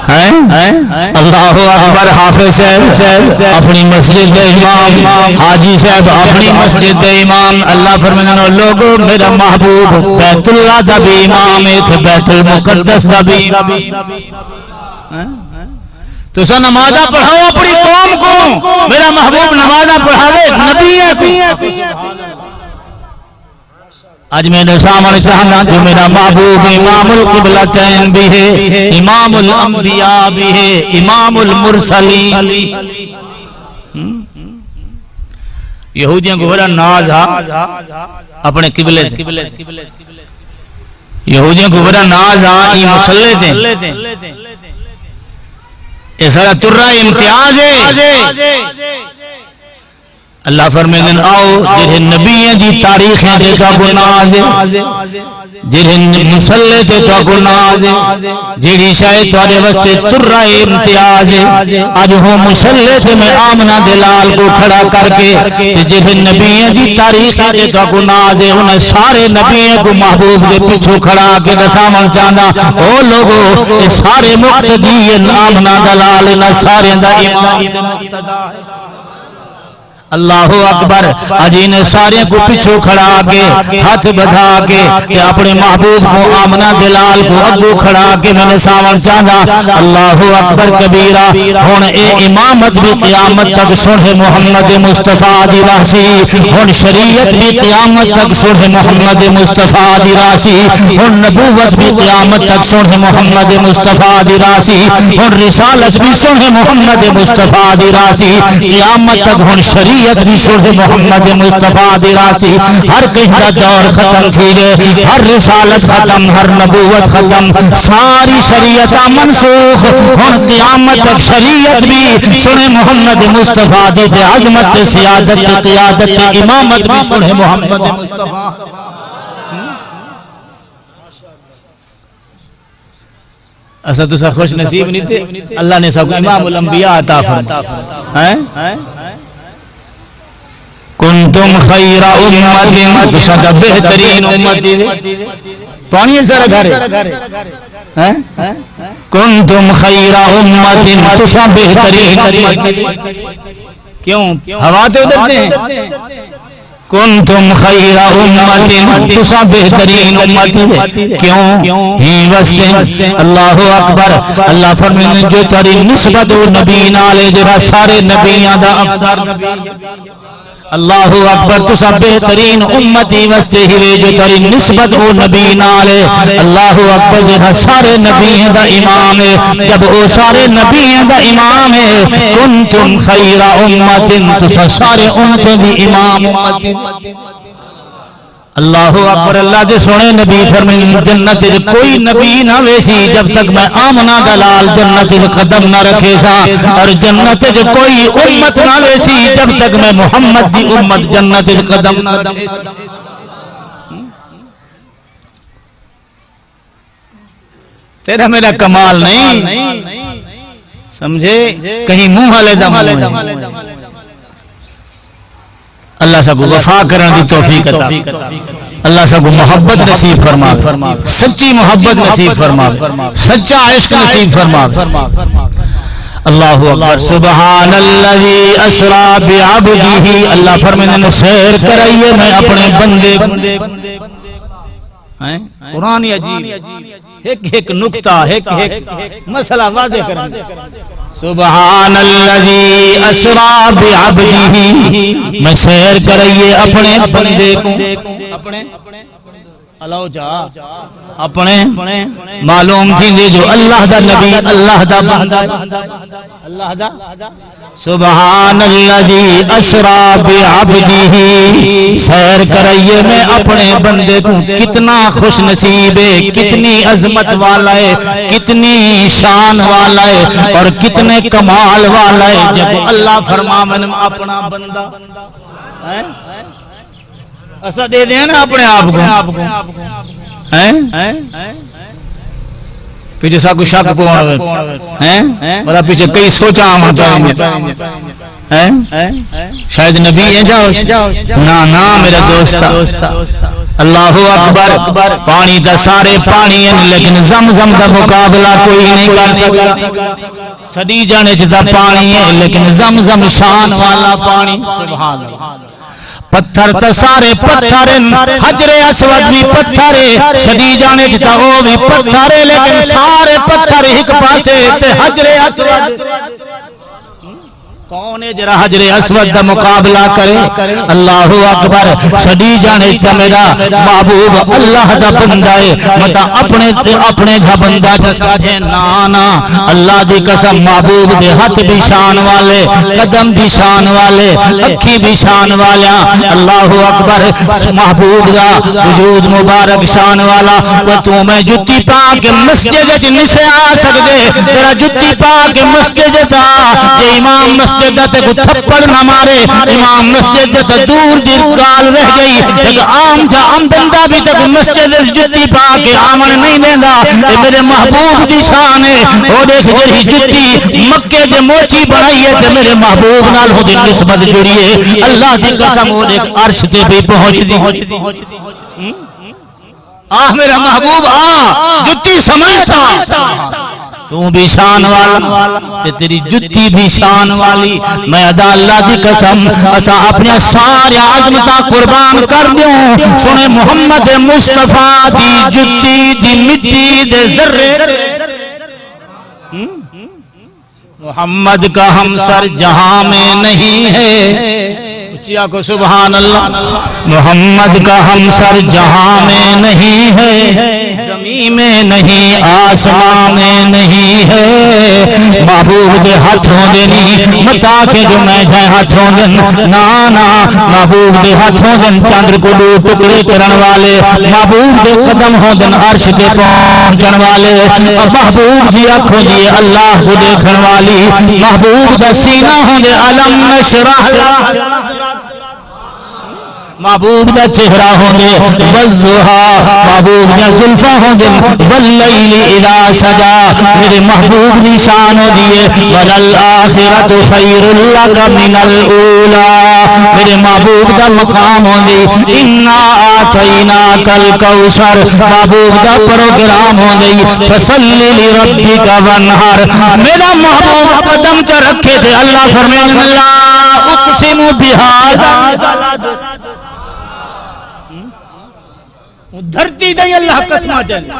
اللہ اکبر حافظ صاحب اپنی مسجد دے امام حاجی صاحب اپنی مسجد دے امام اللہ فرمانا لوگو میرا محبوب بیت اللہ دا بھی امام ہے بیت المقدس دا بھی تو سا نمازہ پڑھاؤ اپنی قوم کو میرا محبوب نمازہ پڑھاوے نبی ہے آج میں نے سامنے چاہنا جو میرا محبوب امام القبلتین بھی ہے امام الانبیاء بھی ہے امام المرسلین یہودیاں کو بڑا ناز اپنے قبلے یہودیاں کو بڑا ناز یہ مسلح دیں یہ سارا ترہ امتیاز ہے اللہ فرمیدن آؤ جنہیں نبییں دی تاریخیں دے تو گناز جنہیں مسلح دے تو گناز جنہیں شاید توارے وستے ترہ امتیاز آج ہوں مسلح دے میں آمنہ دلال کو کھڑا کر کے جنہیں نبییں دی تاریخیں دے تو گناز انہیں سارے نبییں کو محبوب دے پچھو کھڑا کے دسامن چاندہ او لوگو سارے مقتدین آمنہ دلال انہیں سارے دا امام دے مقتدہ ہے اللہ اکبر اجین سارے کو پچھو کھڑا کے ہاتھ بدھا کے کہ اپنے محبوب کو آمنہ دلال کو اگو کھڑا کے میں نے سامن چاہتا اللہ اکبر کبیرہ ہون اے امامت بھی قیامت تک سنہ محمد مصطفیٰ دی راسی ہون شریعت بھی قیامت تک سنہ محمد مصطفیٰ دی راسی ہون نبوت بھی قیامت تک سنہ محمد مصطفیٰ دی راسی ہون رسالت بھی سنہ محمد مصطفیٰ دی راسی قیامت تک ہون شریعت بھی سنہ محمد مصطفیٰ دی راسی ہر کہیں دا دور ختم تھی ہر رسالت ختم ہر نبوت ختم ساری شریعت منسوخ ہن قیامت تک شریعت بھی سنہ محمد مصطفیٰ دی عظمت سیادت قیادت امامت بھی سنہ محمد مصطفیٰ ایسا تو سا خوش نصیب نہیں تھے اللہ نے سب امام الانبیاء عطا فرمایا کنتم خیر امت تو سا بہترین امت پانی سارا گھر کنتم خیر امت تو سا بہترین امت کیوں ہوا تو ادھرتے ہیں کنتم خیر امت تو سا بہترین امت کیوں ہی وستے اللہ اکبر اللہ فرمائے جو تاری نسبت و نبی نالے جرا سارے نبیاں دا افضل نبی اللہ اکبر تو سب بہترین امتی وستے ہوئے جو تری نسبت او نبی نالے اللہ اکبر جہاں سارے نبی دا امام ہے جب او سارے نبی دا امام ہے کنتم خیر امت تو سارے امت دی امام اللہ اکبر اللہ دے سونے نبی فرمائے جنت کوئی نبی نہ ویسی جب تک میں آمنہ دلال جنت قدم نہ رکھے سا اور جنت کوئی امت نہ ویسی جب تک میں محمد دی امت جنت قدم نہ رکھے سا تیرا میرا کمال نہیں سمجھے کہیں منہ ہلے دم اللہ سب کو وفا کرنے دی توفیق عطا اللہ سب کو محبت نصیب فرما سچی محبت نصیب فرما سچا عشق نصیب فرما اللہ اکبر سبحان اللذی اسرا بعبدہ اللہ فرمائے سیر کرائیے میں اپنے بندے قرآن عجیب ایک نکتہ ایک مسئلہ واضح کرنے سبحان اللذی اسرا بعبدہ میں سیر کرائیے اپنے بندے کو اللہ جا اپنے معلوم تھی جو اللہ دا نبی اللہ دا بندہ اللہ دا سبحان الذی اسرا بعبدہ، سیر کرئیے میں اپنے بندے کو کتنا خوش نصیب ہے، کتنی عظمت والا ہے، کتنی شان والا ہے اور کتنے کمال والا ہے جب اللہ فرما من اپنا بندہ ایسا دے دیں نا اپنے آپ کو پیچھے سا کوئی شک پوائے بڑا پیچھے کئی سوچا آمہ چاہیں گے شاید نبی ہیں جاؤ نا میرے دوستا اللہ اکبر پانی دا سارے پانی ہیں لیکن زمزم دا مقابلہ کوئی نہیں کر سکتا سڑی جانے جتا پانی ہے لیکن زمزم شان والا پانی سبحان اللہ پتھر تا سارے پتھر حجر اسود بھی پتھر شدی جانے جتا وہ بھی پتھر لیکن سارے پتھر ایک پاسے تے حجر اسود کون ہے جرا حجر اسود دا مقابلہ کرے اللہ اکبر شدی جانے جتا میرا محبوب اللہ دا بندہ ہے مطا اپنے جا بندہ جسا جے نانا اللہ دی قسم محبوب دے ہاتھ بھی شان والے قدم بھی شان والے اکھی بھی شان والا اللہ اکبر محبوب دا وجود مبارک شان والا وہ تو میں جتی پا کے مسجد جن سے آ سکتے تیرا جتی پا کے مسجد دا یہ امام مسجد تے کو تھپڑ نہ مارے امام مسجد تے دور دور گال رہ گئی ایک عام جا عام بندہ بھی تک مسجد جتی پا کے آمن نہیں دینا یہ میرے محبوب دی شان ہے وہ دیکھ جڑی جتی مکے دے موچی بڑھائی ہے تے میرے محبوب نال ہو دی نسبت جڑی ہے اللہ دی قسم وہ دیکھ عرش تے بھی پہنچ دی آہ میرا محبوب جتی سمجھتا تو بھی شان والا تیری جتی بھی شان والی میں ادا اللہ دی قسم اسا اپنے سارے عظمتہ قربان کر دوں سنے محمد مصطفیٰ دی جتی دی مٹی دے ذرے محمد کا ہمسر جہاں میں نہیں ہے اچھیا کو سبحان اللہ محمد کا ہمسر جہاں میں نہیں ہے زمین میں نہیں آسمان میں نہیں ہے محبوب دے ہاتھوں دے نہیں متا کے جو میں جائے ہاتھوں دن نانا محبوب دے ہاتھوں دن چاندر کو دو ٹکڑے کرن والے محبوب دے قدم ہوں دن عرش کے پہنچن والے محبوب دی آنکھوں دی اللہ کو دیکھن والی محبوب دا سینہ ہوں دے علم نشرح محبوب دا چہرہ ہوں گے والضحا محبوب دا زلفہ ہوں گے واللیل اذا سجا میرے محبوب دی شان دیئے وللآخرت خیر لک من الاولا میرے محبوب دا مقام ہوں گے انا آتیناک الکوثر محبوب دا پروگرام ہوں گے فصلی لربک وانحر میرا محبوب قدم چا رکھے تھے اللہ فرمائے اللہ اقسم بہذا دھرتی دیں اللہ قسمہ چلے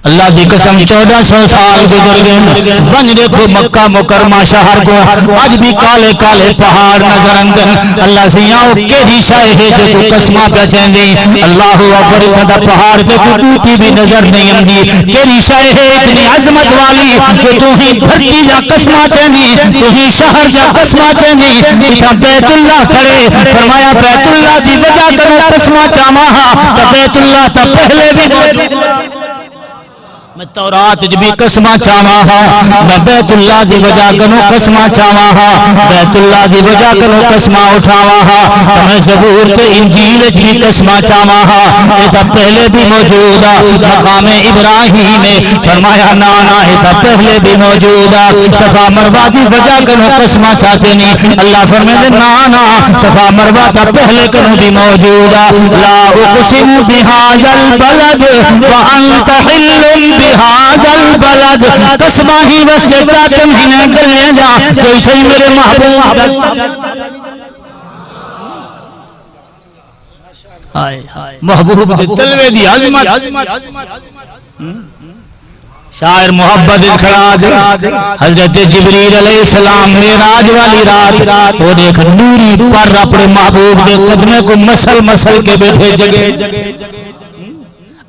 اللہ دی قسم 1400 سال گزر گئے ونج دیکھو مکہ مکرمہ شہر کو آج بھی کالے کالے پہاڑ نظر اندن اللہ سیاں کیڑی شاہ ہے جو تو قسمہ پہ چاہندی اللہ اکبر اتنا پہاڑ پہ کوئی ٹوٹی بھی نظر نہیں اندی کیڑی شاہ ہے اتنی عظمت والی جو تو ہی دھرتی جا قسمہ چاہندی تو ہی شہر جا قسمہ چاہندی اتنا بیت اللہ کھڑے فرمایا بیت اللہ دی وجہ کرو قسمہ چاہاں تو بیت اللہ تا پہلے بھی موجود میں تورات جبی قسمہ چاہاں ہاں میں بیت اللہ دی وجہ کنو قسمہ چاہاں ہاں بیت اللہ دی وجہ کنو قسمہ اٹھاواں ہاں میں زبور تے انجیل جبی قسمہ چاہاں ہاں ایتا پہلے بھی موجودا مقام ابراہیم نے فرمایا نانا ایتا پہلے بھی موجودا صفا مروہ دی وجہ کنو قسمہ چاہتے نہیں اللہ فرمائے نانا صفا مروہ تا پہلے کنو بھی موجودا لا اقسم بہذا البلد وانت حل بہذا البلد قسمہ ہی وستے تاکم ہی نہ گلے جا کوئی تھی میرے محبوب دے تلوے دی عظمت شاعر محبت کھڑا دے حضرت جبریل علیہ السلام معراج والی رات وہ دیکھ نوری پر اپنے محبوب دے قدمے کو مسل مسل کے بیٹھے جگے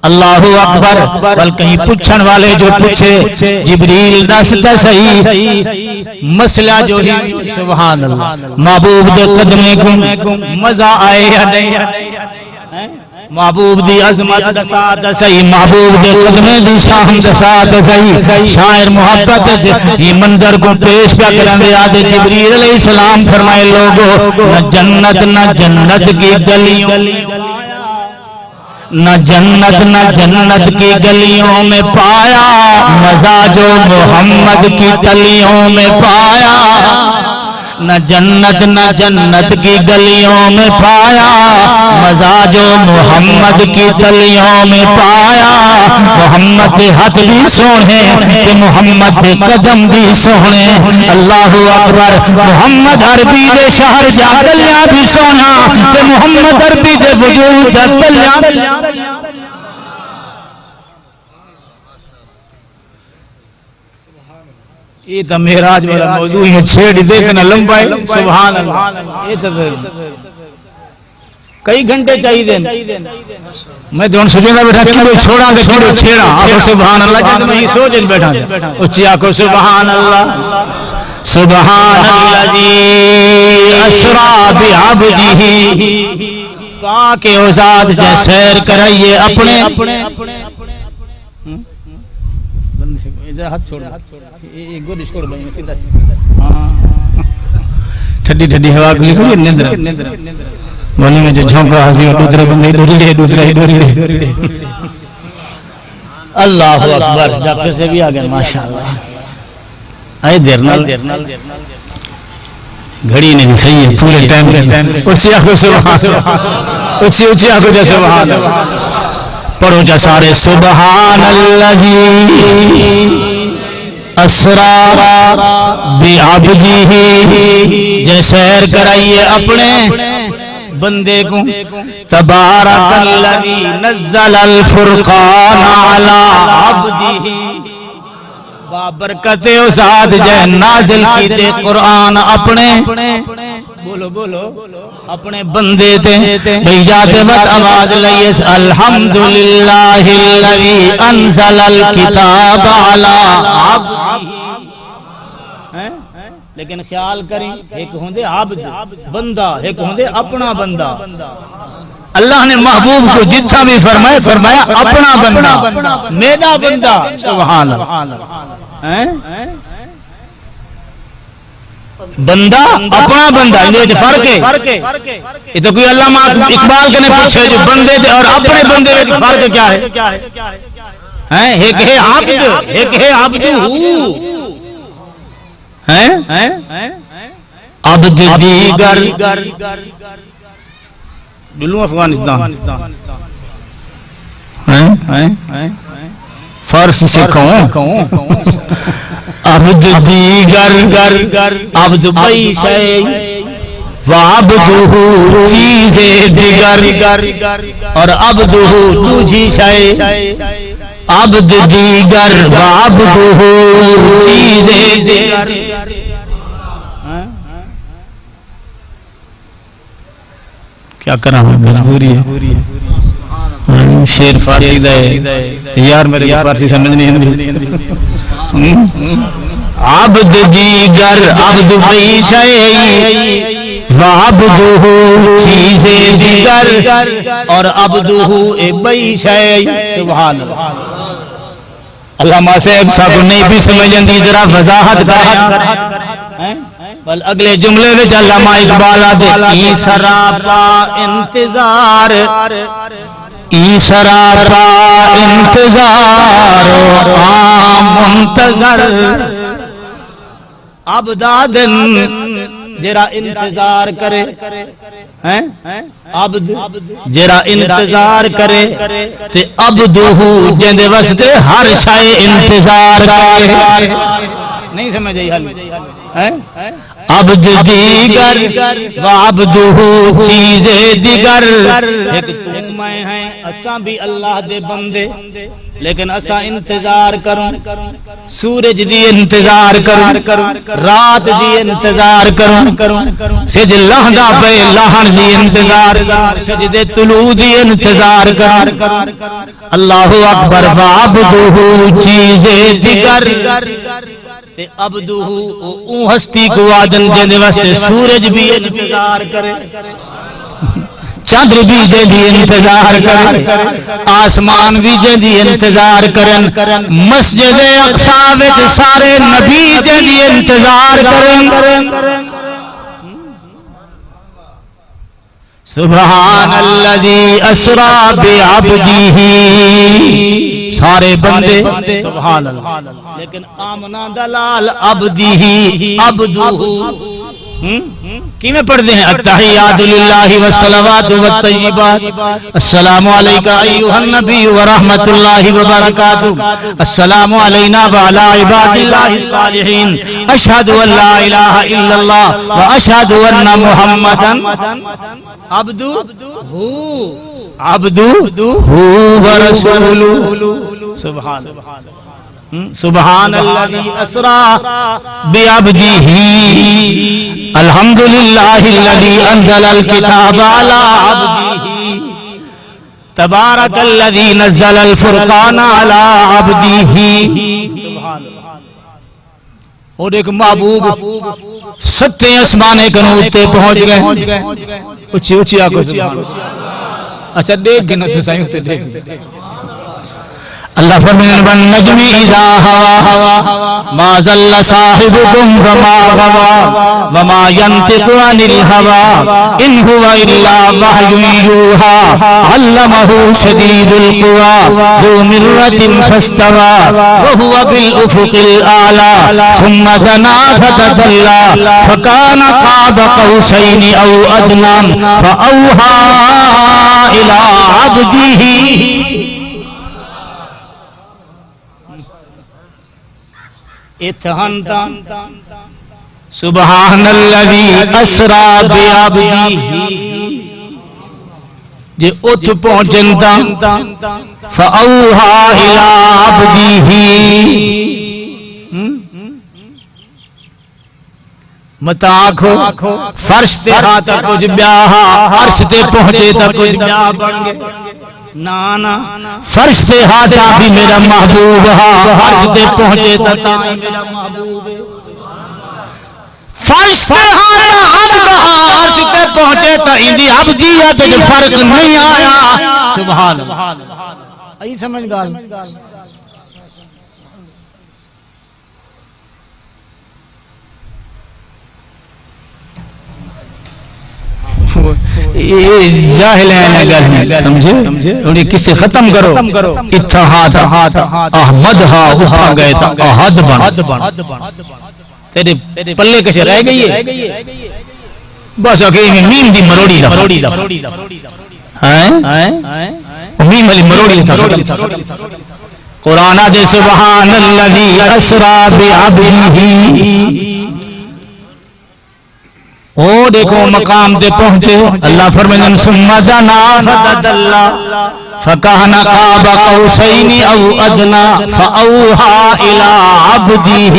اللہ اکبر. بل کہیں پوچھن والے جو پوچھے جبریل دس تے صحیح مسئلہ جو ہی سبحان اللہ محبوب دے قدمے کو مزہ آئے یا نہیں محبوب دی عظمت دسا تے صحیح محبوب دے قدمے دی شان دسا تے صحیح شاعر محبت یہ منظر کو پیش پہ کرنے آدھے جبریل علیہ السلام فرمائے لوگو نہ جنت کی گلیوں نہ جنت کی گلیوں میں پایا مزہ جو محمد کی تلیوں میں پایا نہ جنت کی گلیوں میں پایا مزہ جو محمد کی تلیوں میں پایا محمد کے ہاتھ بھی سونے کہ محمد کے قدم بھی سونے اللہ اکبر محمد عربی دے شہر جا گلیاں بھی سونا کہ محمد عربی دے وجود جا گلیاں یہ تو معراج والا موضوع ہے چھیڑ دیکھنا لمبا ہے سبحان اللہ یہ تو کئی گھنٹے چاہیے دیں میں تو سوچوں گا بیٹھا کیوں چھوڑا دے کیوں چھیڑا آپ سبحان اللہ جب میں سوچ بیٹھا اچھی آنکھوں سبحان اللہ سبحان الذی اسرا بعبدہ پاک و ذات جے سیر کرائیے اپنے ہاتھ چھوڑ ایک گوش چھوڑ بھائی سیدھا ٹھڈی ٹھڈی ہوا گلی کھڑی نیندر ولی میں جو جھونکا ہنسی اور دوسرے بندے ڈوری رہے اللہ اکبر ڈاکٹر سے بھی آگئے ماشاءاللہ آئے دیر نال گھڑی نہیں صحیح ہے پورے ٹائم اچھی آنکھوں سبحان اچھی آنکھوں جا سبحان پڑھو جا سارے سبحان اللذی اسرا بعبدہ جے سیر کرائیے اپنے بندے کو تبارک اللذی نزل الفرقان علی عبدہ بابرکت و ذات جے نازل کی دے قرآن اپنے بولو اپنے بندے تے بیجات وقت آواز لئیس الحمدللہ الذی انزل الکتاب علی عبدہ لیکن خیال کریں ایک ہوندے عبد بندہ ایک ہوندے اپنا بندہ اللہ نے محبوب کو جتھا بھی فرمایا اپنا بندہ میرا بندہ سبحان اللہ بندہ اپنا بندہ یہ فرق ہے یہ تو کوئی علامہ اقبال کے نے پوچھے جو بندے دے اور اپنے بندے میں فرق کیا ہے ایک ہے عبد ایک ہے عبدہ عبد دیگر ڈلو افغانستان فارسی سے کہوں عبد دیگر عبد بئی شئی وعبدہ چیز دیگر اور عبدہ دوجی شئی عبد دیگر وعبدہ چیز دیگر کیا کرنا ہوں مجبوری ہے شیر فارسی دے یار میرے فارسی سمجھ نہیں عبد دیگر عبد بئی شئی وعبدہ چیز دیگر اور عبدہ ایک بئی شئی سبحان علامہ صاحب کو نہیں بھی سمجھن دی ذرا وضاحت کریں بل اگلے جملے وچ علامہ اقبال آدھے ای سراپا انتظار ای سراپا انتظار عام منتظر عبدادن جرا انتظار کرے عبد جرا انتظار کرے تے عبدہ جندے واسطے ہر شے انتظار کرے نہیں سمجھ آئی حل عبد دیگر و عبدہ چیز دیگر. ایک تو میں ہیں اساں بھی اللہ دے بندے لیکن اساں انتظار کروں سورج دی انتظار کروں رات دی انتظار کروں سج لہندا پہ لہن دی انتظار سجدے طلوع دی انتظار کروں. اللہ اکبر و عبدہ چیز دیگر تے عبدہ او ہستی کو آدن جن واسطے سورج بھی انتظار کرے چندر بھی جدی انتظار کرے آسمان بھی جدی انتظار کرن مسجد اقصی وچ سارے نبی جدی انتظار کرن. سبحان الذی اسری بعبدہ سارے بندے سبحان اللہ لیکن آمنہ دلال عبدہ عبدہ کیویں پڑھتے ہیں التحیات للہ والصلوات والطیبات السلام علیکہ ایھا النبی ورحمۃ اللہ وبرکاتہ السلام علینا وعلی عباد اللہ الصالحین اشہد ان لا الہ الا اللہ واشہد ان محمدا عبدہ ورسولہ. سبحان سبحان الذی اسری بعبدہ الحمدللہ الذی انزل الکتاب علی عبدہ تبارک الذی نزل الفرقان علی عبدہ. اور ایک محبوب ستے اسمانے کنوتے پہنچ گئے اچھی اچھی آکو. اچھا دیکھ گنا تو سائیں ہوتے دیکھ. اللہ فرمائے والنجم اذا هوى ما ضل صاحبكم وما غوى وما ينطق عن الهوى ان هو الا وحي يوحى علمه شديد القوى ذو مرة فاستوى وهو بالافق الاعلى ثم دنا فتدلى فكان قاب قوسين او ادنى فاوحى الى عبده. سبحان الذی اسری بعبدہ جے اتھ پہنچن تا فاوحی الی عبدہ. متا آکھو فرش تے ہاتھ کچھ بیاہا عرش تے پہنچے تا کچھ بیاہ بن گئے. نانا فرش تے ہاتھا بھی میرا محبوب ہا عرش تے پہنچے تا میرا محبوب فرش تے ہاتھا عبد ہا عرش تے پہنچے تا اندی عبدیت جو فرق نہیں آیا. سبحان اللہ. ای سمجھ گال یہ جاہل ہیں اگر ہیں سمجھے انہیں کسی ختم کرو اتحاد احمد ہا اٹھا گئے تا احد بن تیرے پلے کشے رہ گئی ہے بس اکے میم دی مروڑی دا میم علی مروڑی تھا قرآن دے سبحان الذی اسری بعبدہ. او دیکھو مقام دے پہنچے اللہ فرمائے ثم دنا فتدلى فكان قاب قوسين او ادنى فاوحى الى عبده.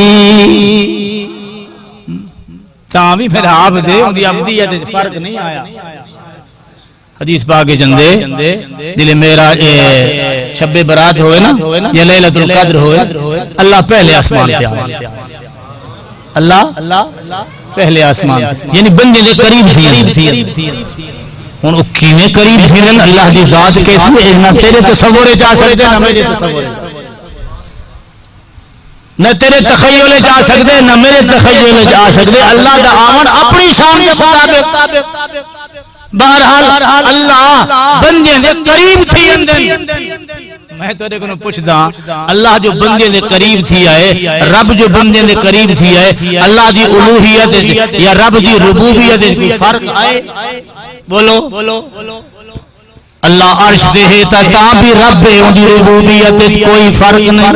تاں بھی پھر عبد ہے اون دی عبدیت فرق نہیں آیا. حدیث پاک جندے دل میرا شب برات ہوئے نا یا لیلۃ القدر ہوئے اللہ پہلے آسمان پہ آیا. اللہ پہلے آسمان یعنی بندے دے قریب تھی ہن او کیویں قریب تھی اللہ دی ذات کیسی ہے نہ تیرے تصور جا سکدے نہ میرے تصور نہ تیرے تخیل جا سکدے نہ میرے تخیل جا سکدے. اللہ دا آمن اپنی شان دے مطابق بہرحال اللہ بندے دے قریب تھی اندر. میں تو دیکھو پوچھدا اللہ جو بندے دے قریب تھی آئے رب جو بندے دے قریب تھی آئے اللہ دی الوہیت یا رب دی ربوبیت کوئی فرق آئے؟ بولو اللہ عرش دے ہے تا بھی رب ہے ان دی ربوبیت کوئی فرق نہیں.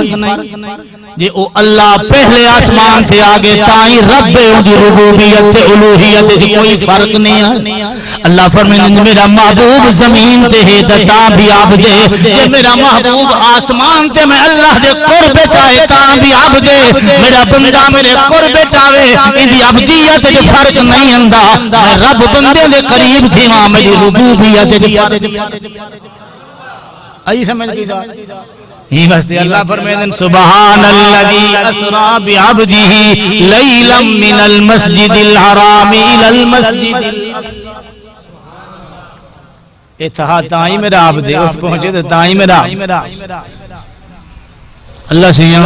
جے او اللہ پہلے آسمان سے آگے تائیں رب ان دی ربوبیت الوہیت دی کوئی فرق نہیں ہے. اللہ فرمائے میرا محبوب زمین تے ہے تاں بھی عبد ہے. جے میرا محبوب آسمان تے میں اللہ دے قرب چاہے تاں بھی عبد ہے. میرا بندہ میرے قرب چاہے ان دی عبدیت دے فرق نہیں ہندا. میں رب بندے دے قریب تھی ماں میری ربوبیت دے فرق آئی سمجھ کی ہی بس اللہ فرمائے سبحان الذی اسرا بعبده لیلا من المسجد الحرام الى المسجد اتہا تائیں میرا عبد ہے اس پہنچے تو تائیں میرا اللہ سیاں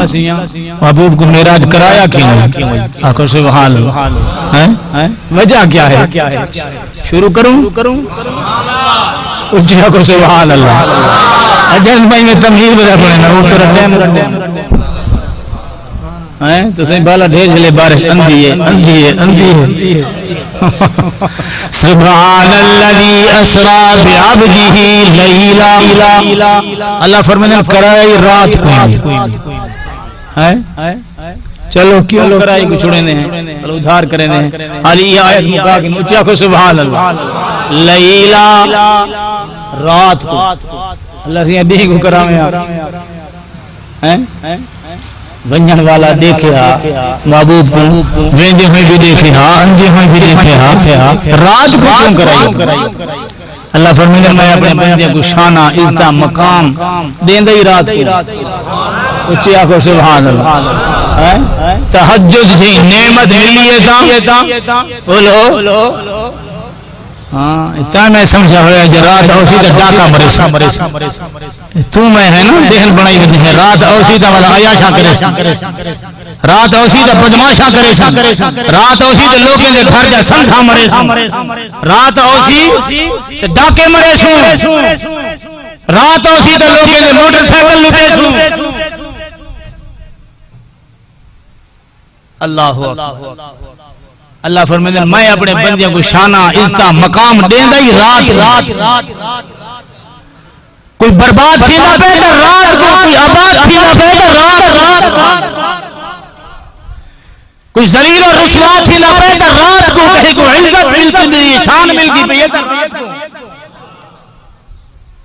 محبوب کو معراج کرایا کیوں آقا سبحان اللہ وجہ کیا ہے شروع کروں اچھا کو سبحان اللہ اجل بھائی میں تمہید بدا پڑے نا وہ طرح ٹیم تو صحیح بالا ڈھیر جلے بارش اندھی ہے سبحان الذی اسرا بعبده لیلا اللہ فرمانے کرائی رات کو چلو کیوں کرائی کو چھوڑے ہیں چلو ادھار کریں ہیں علی آیت مکا کے مچیا کو سبحان اللہ لیلا رات کو اللہ سے بھی کو کراویں آپ ونجن والا دیکھیا محبوب کو وینجے ہوئے بھی دیکھیا انجے ہوئے بھی دیکھیا رات کو کیوں کرائی اللہ فرمائے میں اپنے بندے کو شانہ عزت مقام دیں دئی رات کو اچھی آنکھوں سبحان اللہ تہجد سے نعمت ملی تھا بولو اتنا میں سمجھا ہویا جو رات اوسی تا ڈاکہ مرے تو میں ہے نا ذہن بنائی ہوتی ہے رات اوسی تا والا عیاشا کرے رات اوسی تا بدماشا کرے رات اوسی تا لوگیں دے گھر جا سنتھا مرے رات اوسی تا ڈاکے مرے سو رات اوسی تا لوگیں دے موٹر سائیکل لٹے سو اللہ اللہ فرمائے میں اپنے بندیوں کو شانہ عزت مقام دیں دئی رات کوئی برباد تھی نہ پیدا رات کو کوئی آباد تھی نہ پیدا رات کوئی ذلیل اور رسوا تھی نہ پیدا رات کو کہیں کو عزت ملتی بھی شان ملتی پیدا رات کو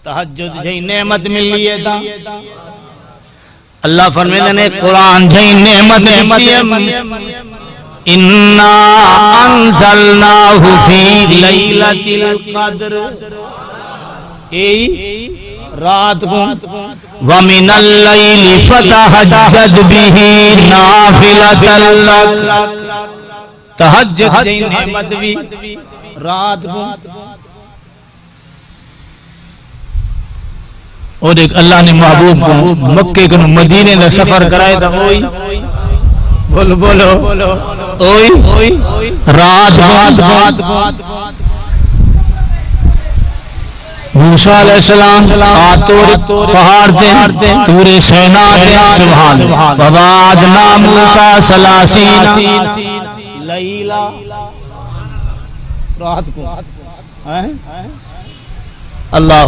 تہجد جہی نعمت ملی ہے تا اللہ فرمائے نے قرآن جہی نعمت ملی ہے اِنَّا أَنزَلْنَاهُ فِي لَيْلَةِ الْقَدْرِ رات کو وَمِنَ اللَّيْلِ فَتَهَجَّدْ بِهِ نَافِلَةً لَكَ تہجد جی نعمت بھی رات کو اور ایک اللہ نے محبوب کو مکے کو مدینے میں سفر کرائے تھا وہی بولو اوئی رات موسیٰ علیہ السلام آتور پہاڑ تے تور سینا تے سبحان فوادنا موسیٰ سلاسین لیلہ رات کو اللہ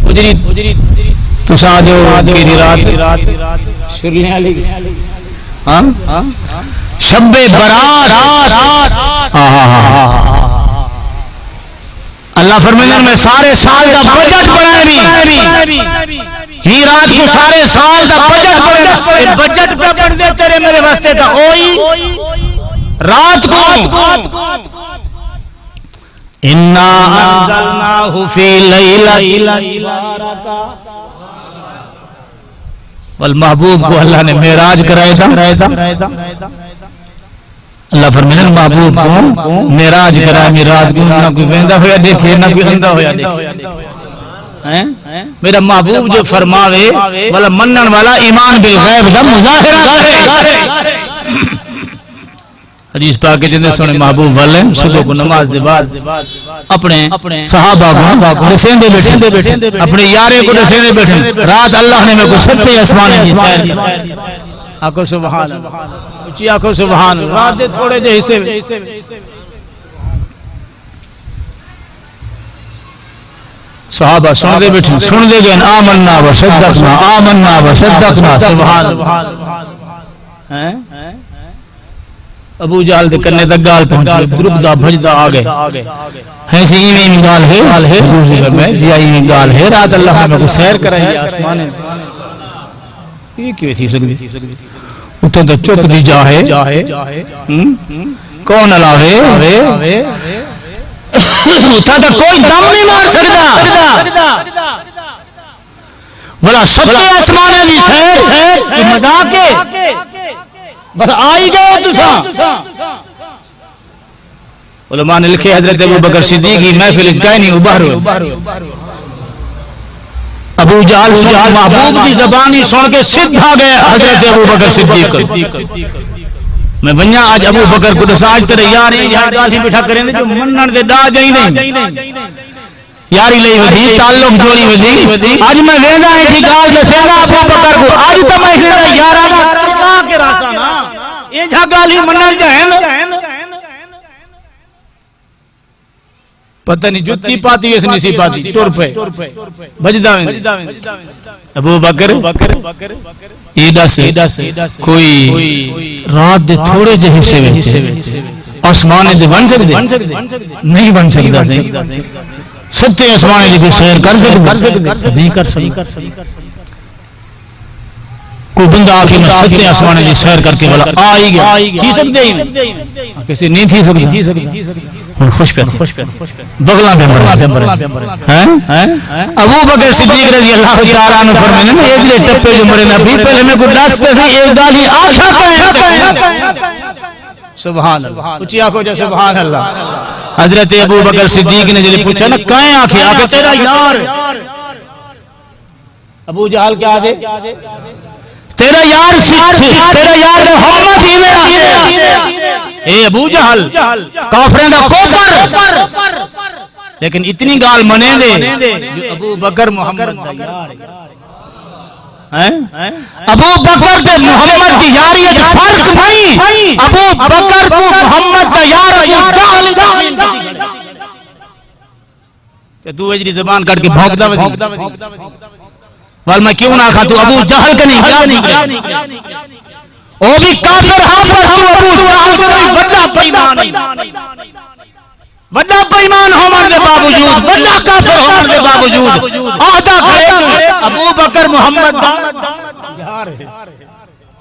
اجری تو ساجو میری رات شرلیاں لگی شب برات اللہ فرمائے میں سارے سال دا بجٹ بنائے بھی ہی رات کو سارے سال دا بجٹ پہ پڑھ دے تیرے میرے واسطے تھا اوئی رات کو اِنَّا أَنزَلْنَاهُ فِي لَيْلَةٍ مُبَارَكَةٍ والمحبوب کو اللہ نے معراج کرائے تھا اللہ فرمائے محبوب کو معراج کرائے معراج کو نہ کوئی ویندہ ہویا دیکھے نہ کوئی اندھا ہویا دیکھے میرا محبوب جو فرماوے والا منن والا ایمان بالغیب دا مظاہرہ کرے حدیث پاک کے جندے سونے محبوب والے صبح کو نماز دے بعد اپنے صحابہ کو رسیندے بیٹھیں اپنے یارے کو رسیندے بیٹھیں رات اللہ نے میں کو ستے اسمانے کی سیر آکو سبحان اچھی آکو سبحان رات دے تھوڑے جے حصے صحابہ سن دے بیٹھے سن دے گئے آمنا و صدقنا آمنا و صدقنا سبحان اللہ. ابو جہل دے کنے تک گال پہنچی دربدا بھجدا آ گئے ہیں سی ایویں گال ہے حضور سے میں جی ایویں گال ہے رات اللہ میں کو سیر کرائیں آسمان یہ کیوں تھی سکدی اتوں تے چپ دی جا ہے کون علاوے اتھا تو کوئی دم نہیں مار سکتا بلا ستے آسمان دی سیر کی مذاق ہے بس آئی گئے تساں. علماء نے لکھے حضرت ابو بکر صدیق کی محفل اجگائی نہیں ابھر ہوئے ابو جہل محبوب کی زبانی سن کے سدھا گئے حضرت ابو بکر صدیق میں بنیا آج ابو بکر کو دساج کرے یار یہاں گالی بٹھا کریں جو منن دے دا جائی نہیں یاری لئی ودی تعلق جوڑی ودی آج میں ویندہ ہے تھی گال دسے گا ابو بکر کو آج تو میں یارانا کرنا کے راسانا یہ جہاں گالی منن جائیں پتہ نہیں جتی پاتی اس نسی پاتی ٹور پہ بجدہ میں ابو بکر ایڈا سے کوئی رات دے تھوڑے جے حصے میں آسمانے دے بن سکتے نہیں بن سکتا ستے آسمانے دے کوئی سیر کر سکتے نہیں کر سکتے کوئی بندہ آکے میں ستے آسمانے دے سیر کر کے بلا آئی گیا تھی سکتے ہی کسی نہیں تھی سکتے خوش پہ بغلہ پہ مرے ابو بکر صدیق رضی اللہ تعالیٰ عنہ فرمائے میں ایک لئے ٹپے جو مرے نبی پہلے میں کو ڈاستے سے ایک دالی آنکھا کہیں سبحان اللہ کچھ آنکھو جا سبحان اللہ حضرت ابو بکر صدیق نے جلے پوچھا نا کہیں آنکھیں آنکھیں تیرا یار ابو جہل کیا دے تیرا یار محمد ہی میں اے ابو جہل کافرین دا کوپر لیکن اتنی گال منے دے جو ابو بکر محمد دا یار ابو بکر دے محمد دی یاریت فرق نہیں ابو بکر کو محمد دا یار ابو جہل تو اجری زبان کٹ کے بھونک دا وال میں کیوں نہ کھا تو ابو جہل کا نہیں کیا او بھی کافر حافظ تو ابو جہل کا نہیں وڈا پیمان ہومن دے باوجود وڈا کافر ہومن دے باوجود عہدہ کرے ابو بکر محمد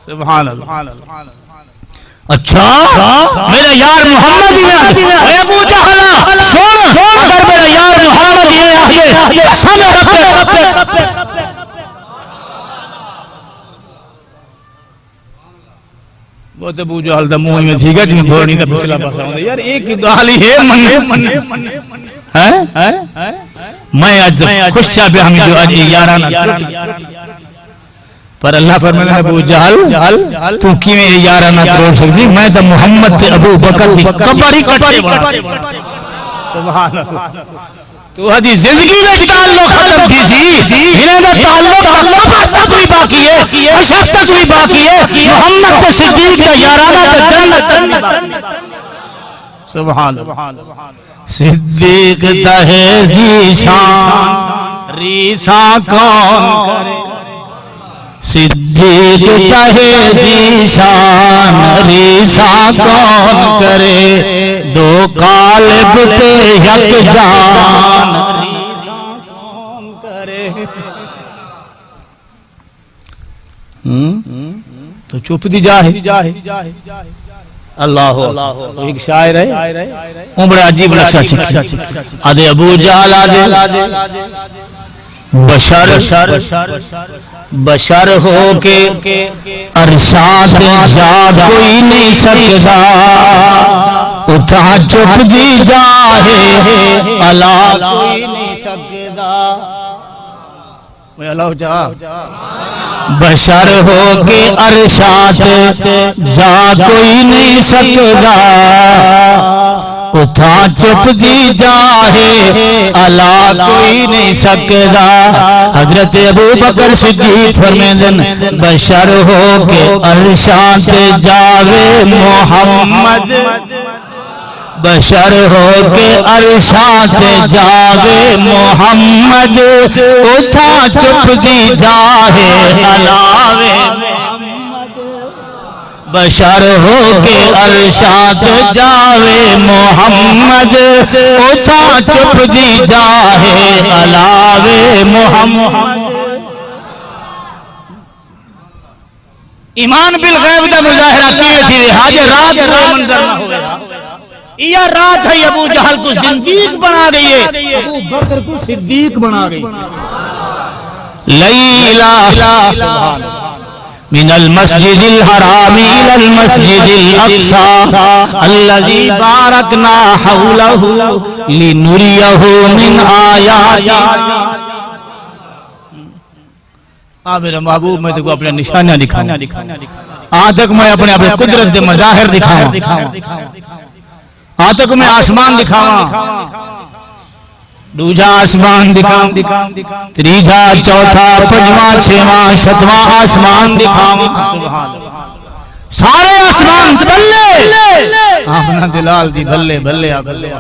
سبحان اللہ اچھا میرا یار محمد ہی میں اے ابو جہل سن اگر میرا یار محمد ہی میں آئے سن رکھے وہ تو ابو جہل دا منہ میں تھی گا جن بھورنی دا پچھلا پاسا ہوں یار ایک گالی ہے میں آج خوش چاہ پہ ہمیں جو آج یارانا پر اللہ فرمائے ابو جہل تو کی میں یارانا تروڑ سکتی میں تو محمد تے ابو بکر کی کبری کٹے بڑا سبحان اللہ تو حدیث زندگی میں تعلق ختم تھی انہیں دا تعلق اللہ تک بھی باقی ہے عشق تک بھی باقی ہے محمد تے صدیق کا یارانا تے جنت سبحان اللہ صدیق دہے ذیشان ریسا کون کرے صدیق دہے ذیشان ریسا کون کرے دو قالب تے یک جان ریسا کون کرے تو چپ دی جاہے اللہ ایک شاعر ہے عمر عجیب نقشہ چکھی آدھے ابو جہل آدھے بشر ہو کے ارشاد جا کوئی نہیں سکتا اتھا چپ دی جاہے اللہ کوئی نہیں سکتا اللہ جا بشر ہو کے ارشاد جا کوئی نہیں سکتا اتھا چپ دی جاہے اللہ کوئی نہیں سکتا حضرت ابو بکر صدیق فرمیدن بشر ہو کے ارشاد جاوے محمد بشر ہو کے عرشات جاوے محمد اٹھا چپ دی جاہے علاوے بشر ہو کے عرشات جاوے محمد اٹھا چپ دی جاہے علاوے محمد ایمان بالغیب دا مظاہرہ کیے تھی حاجر رات کوئی منظر نہ ہوئے یہ رات ہے ابو جہل کو زندیق بنا رہی ہے ابو بکر کو صدیق بنا رہی ہے لیلہ من المسجد الحرام الى المسجد الاقصى الذي باركنا حوله لنريه من آیاتنا میرا محبوب میں تو اپنے نشانیاں دکھاؤں آج تک میں اپنے قدرت دے مظاہر دکھاؤں آج تک میں آسمان دکھاؤں دوجا آسمان دکھاؤں تریجا چوتھا پنجواں چھواں ستواں آسمان دکھاؤں سارے آسمان بلے آمنہ دلال دی بلے بلے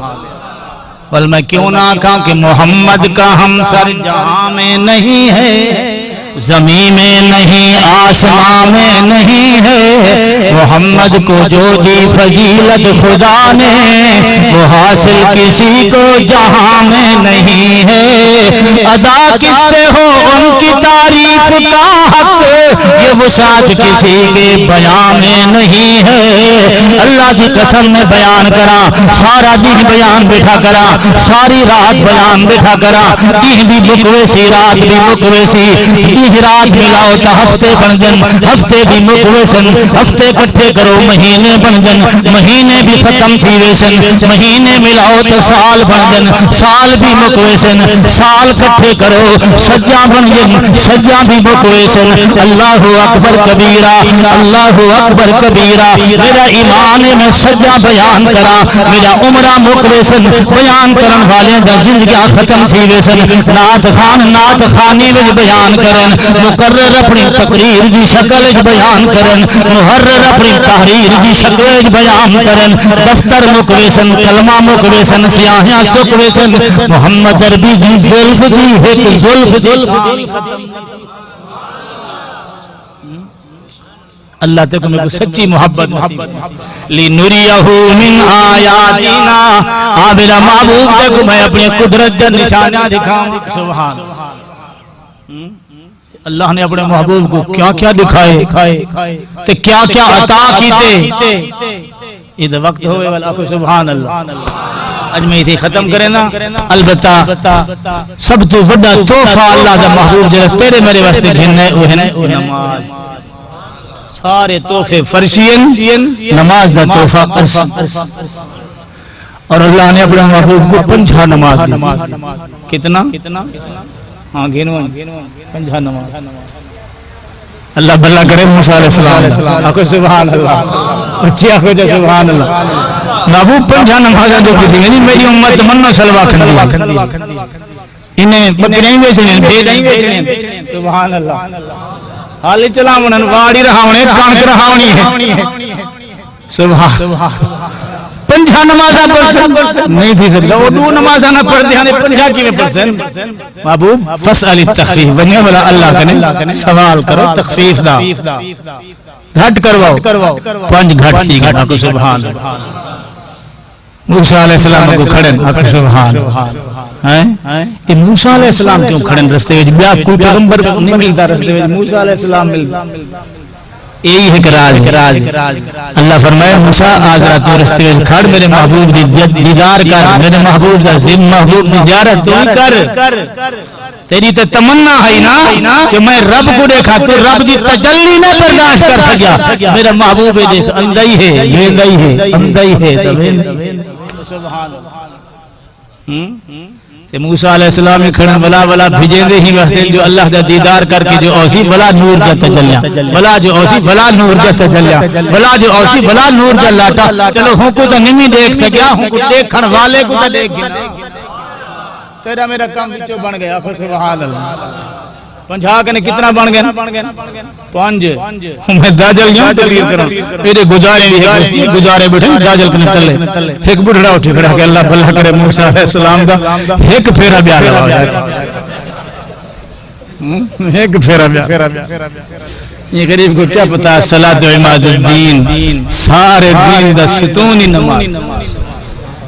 بل میں کیوں نہ کہاں کہ محمد کا ہم سر جہاں میں نہیں ہے زمین میں نہیں آسمان میں نہیں ہے محمد کو جو دی فضیلت خدا نے وہ حاصل کسی کو جہاں میں نہیں ہے ادا کس سے ہو ان کی تعریف کا حق یہ وسعت کسی کے بیان میں نہیں ہے اللہ کی قسم میں بیان کرا سارا دن بیان بیٹھا کرا ساری رات بیان بیٹھا کرا دن بھی مکوے سی رات بھی مکوے سی رات ملاؤ تا ہفتے بن جن ہفتے بھی مکوے سن ہفتے کٹھے کرو مہینے بن جن مہینے بھی ختم تھی ویسن مہینے ملاؤ تا سال بن جن سال بھی مکوے سن سال کٹھے کرو سجا بن جن سجا بھی مکوے سن اللہ اکبر کبیرہ اللہ اکبر کبیرہ میرا ایمان میں سجا بیان کرا میرا عمرہ مکوے سن بیان کرن والے دا زندگیاں ختم تھی ویسن نات خان نات خانی وچ بیان کرن مقرر اپنی تقریر دی شکل بیان کرن محرر اپنی تحریر دی شکل بیان کرن دفتر مکویسن کلمہ مکویسن سیاہیاں سکویسن محمد عربی دی ظلف دی ایک ظلف اللہ تک میں کو سچی محبت لِنُرِيَهُ مِنْ آیَاتِنَا آبیرہ محبوب تک میں اپنی قدرت در نشانہ دکھاؤں سبحان اللہ نے اپنے محبوب کو کیا کیا دکھائے تو کیا کیا عطا کیتے یہ وقت ہوئے والا کو سبحان اللہ اج میں تھی ختم کریں نا البتہ سب تو بڑا تحفہ اللہ دا محبوب جلے تیرے میرے واسطے گھننے وہ نماز سارے تحفے فرشین نماز دا تحفہ اور اللہ نے اپنے محبوب کو 50 نماز دی کتنا ہاں گھنوان 50 نماز اللہ بھلا کرے موسیٰ علیہ السلام آخو سبحان اللہ اچھی آخو جا سبحان اللہ محبوب 50 نماز جو کی تھی یعنی میری امت تمنا سلوہ کھندی انہیں بکریں بیچنے بے نہیں بیچنے سبحان اللہ حالی چلامنن واڑی رہاونے کانک رہاونی ہے سبحان 50 نمازہ پڑھ نہیں تھی سکتا وہ 2 نمازہ نہ پڑھ دیا 50 کی میں پڑھ سن محبوب فسأل التخفیف بنیا بلا اللہ کنے سوال کرو تخفیف دا گھٹ کرواؤ 5 گھٹ تھی گھٹا کو سبحان موسیٰ علیہ السلام کو کھڑن اکر سبحان یہ موسیٰ علیہ السلام کیوں کھڑن رستے ویج بیا کوئی پیغمبر نہیں ملتا رستے ویج موسیٰ علیہ السلام ملتا یہی ہے کہ راز اللہ فرمائے موسیٰ آج رات تو رستے ویج کھڑ میرے محبوب دی دیدار کر میرے محبوب دی محبوب دی زیارت تو کر تیری تو تمنا ہے نا کہ میں رب کو دیکھا تو رب دی تجلی نہ برداشت کر سکیا میرا محبوب دیکھ اندائی ہے اندائی ہے سبحان اللہ موسیٰ علیہ السلام کھڑن بلا بھیجیں دے ہی واسطے جو اللہ دا دیدار کر کے جو اوسی بلا نور دا تجلیاں بلا جو اوسی بلا نور دا تجلیاں بلا جو اوسی بلا نور دا لاتا چلو ہوں کو تا نمی دیکھ سکیا ہوں کو دیکھن والے کو تا دیکھ گنا تیرا میرا کام بچو بن گیا سبحان اللہ 50 کنے کتنا بن گیا 5 میں داجل گیا تقریر کروں میرے گزارے بیٹھے داجل کنے تلے ایک بڑھڑا اٹھے کھڑا کہ اللہ بھلا کرے موسیٰ علیہ السلام دا ایک پھیرا بیار ہو جائے ایک پھیرا بیار یہ غریب کو کیا پتا صلاۃ و عماد الدین سارے دین دا ستونی نماز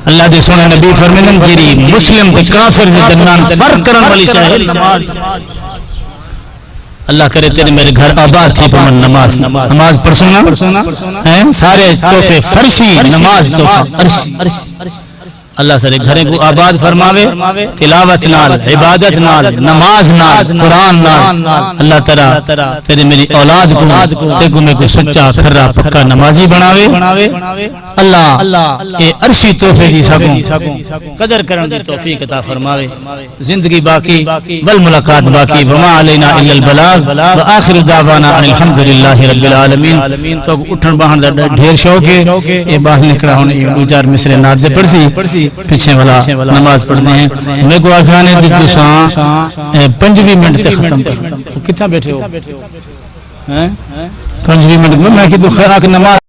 اللہ دے سونے نبی فرمیدن جیری مسلم تے کافر دے درمیان فرق کرن والی چاہے نماز اللہ کرے تیرے میرے گھر آباد تھی پر نماز پڑھنا سارے تحفے فرشی نماز تحفہ اللہ سارے گھریں کو آباد فرماوے تلاوت نال عبادت نال نماز نال قرآن نال اللہ تعالی تیرے میری اولاد کو تیگو میں کو سچا کھرا پکا نمازی بناوے اللہ اے عرشی تحفے دی سکوں قدر کرن دی توفیق عطا فرماوے زندگی باقی والملاقات باقی وما علینا الا البلاغ وآخر دعوانا ان الحمدللہ رب العالمین تو اٹھن باہن دا ڈھیر شوق ہے اے باہر نکڑا ہونے دو چار مصرے ناد سے پڑھسی پیچھے والا نماز پڑھنے ہیں میں کو آکھانے دی تو ساں 5 منٹ تے ختم کر کتنا بیٹھے ہو 5 منٹ میں کہ تو خیر آکھ نماز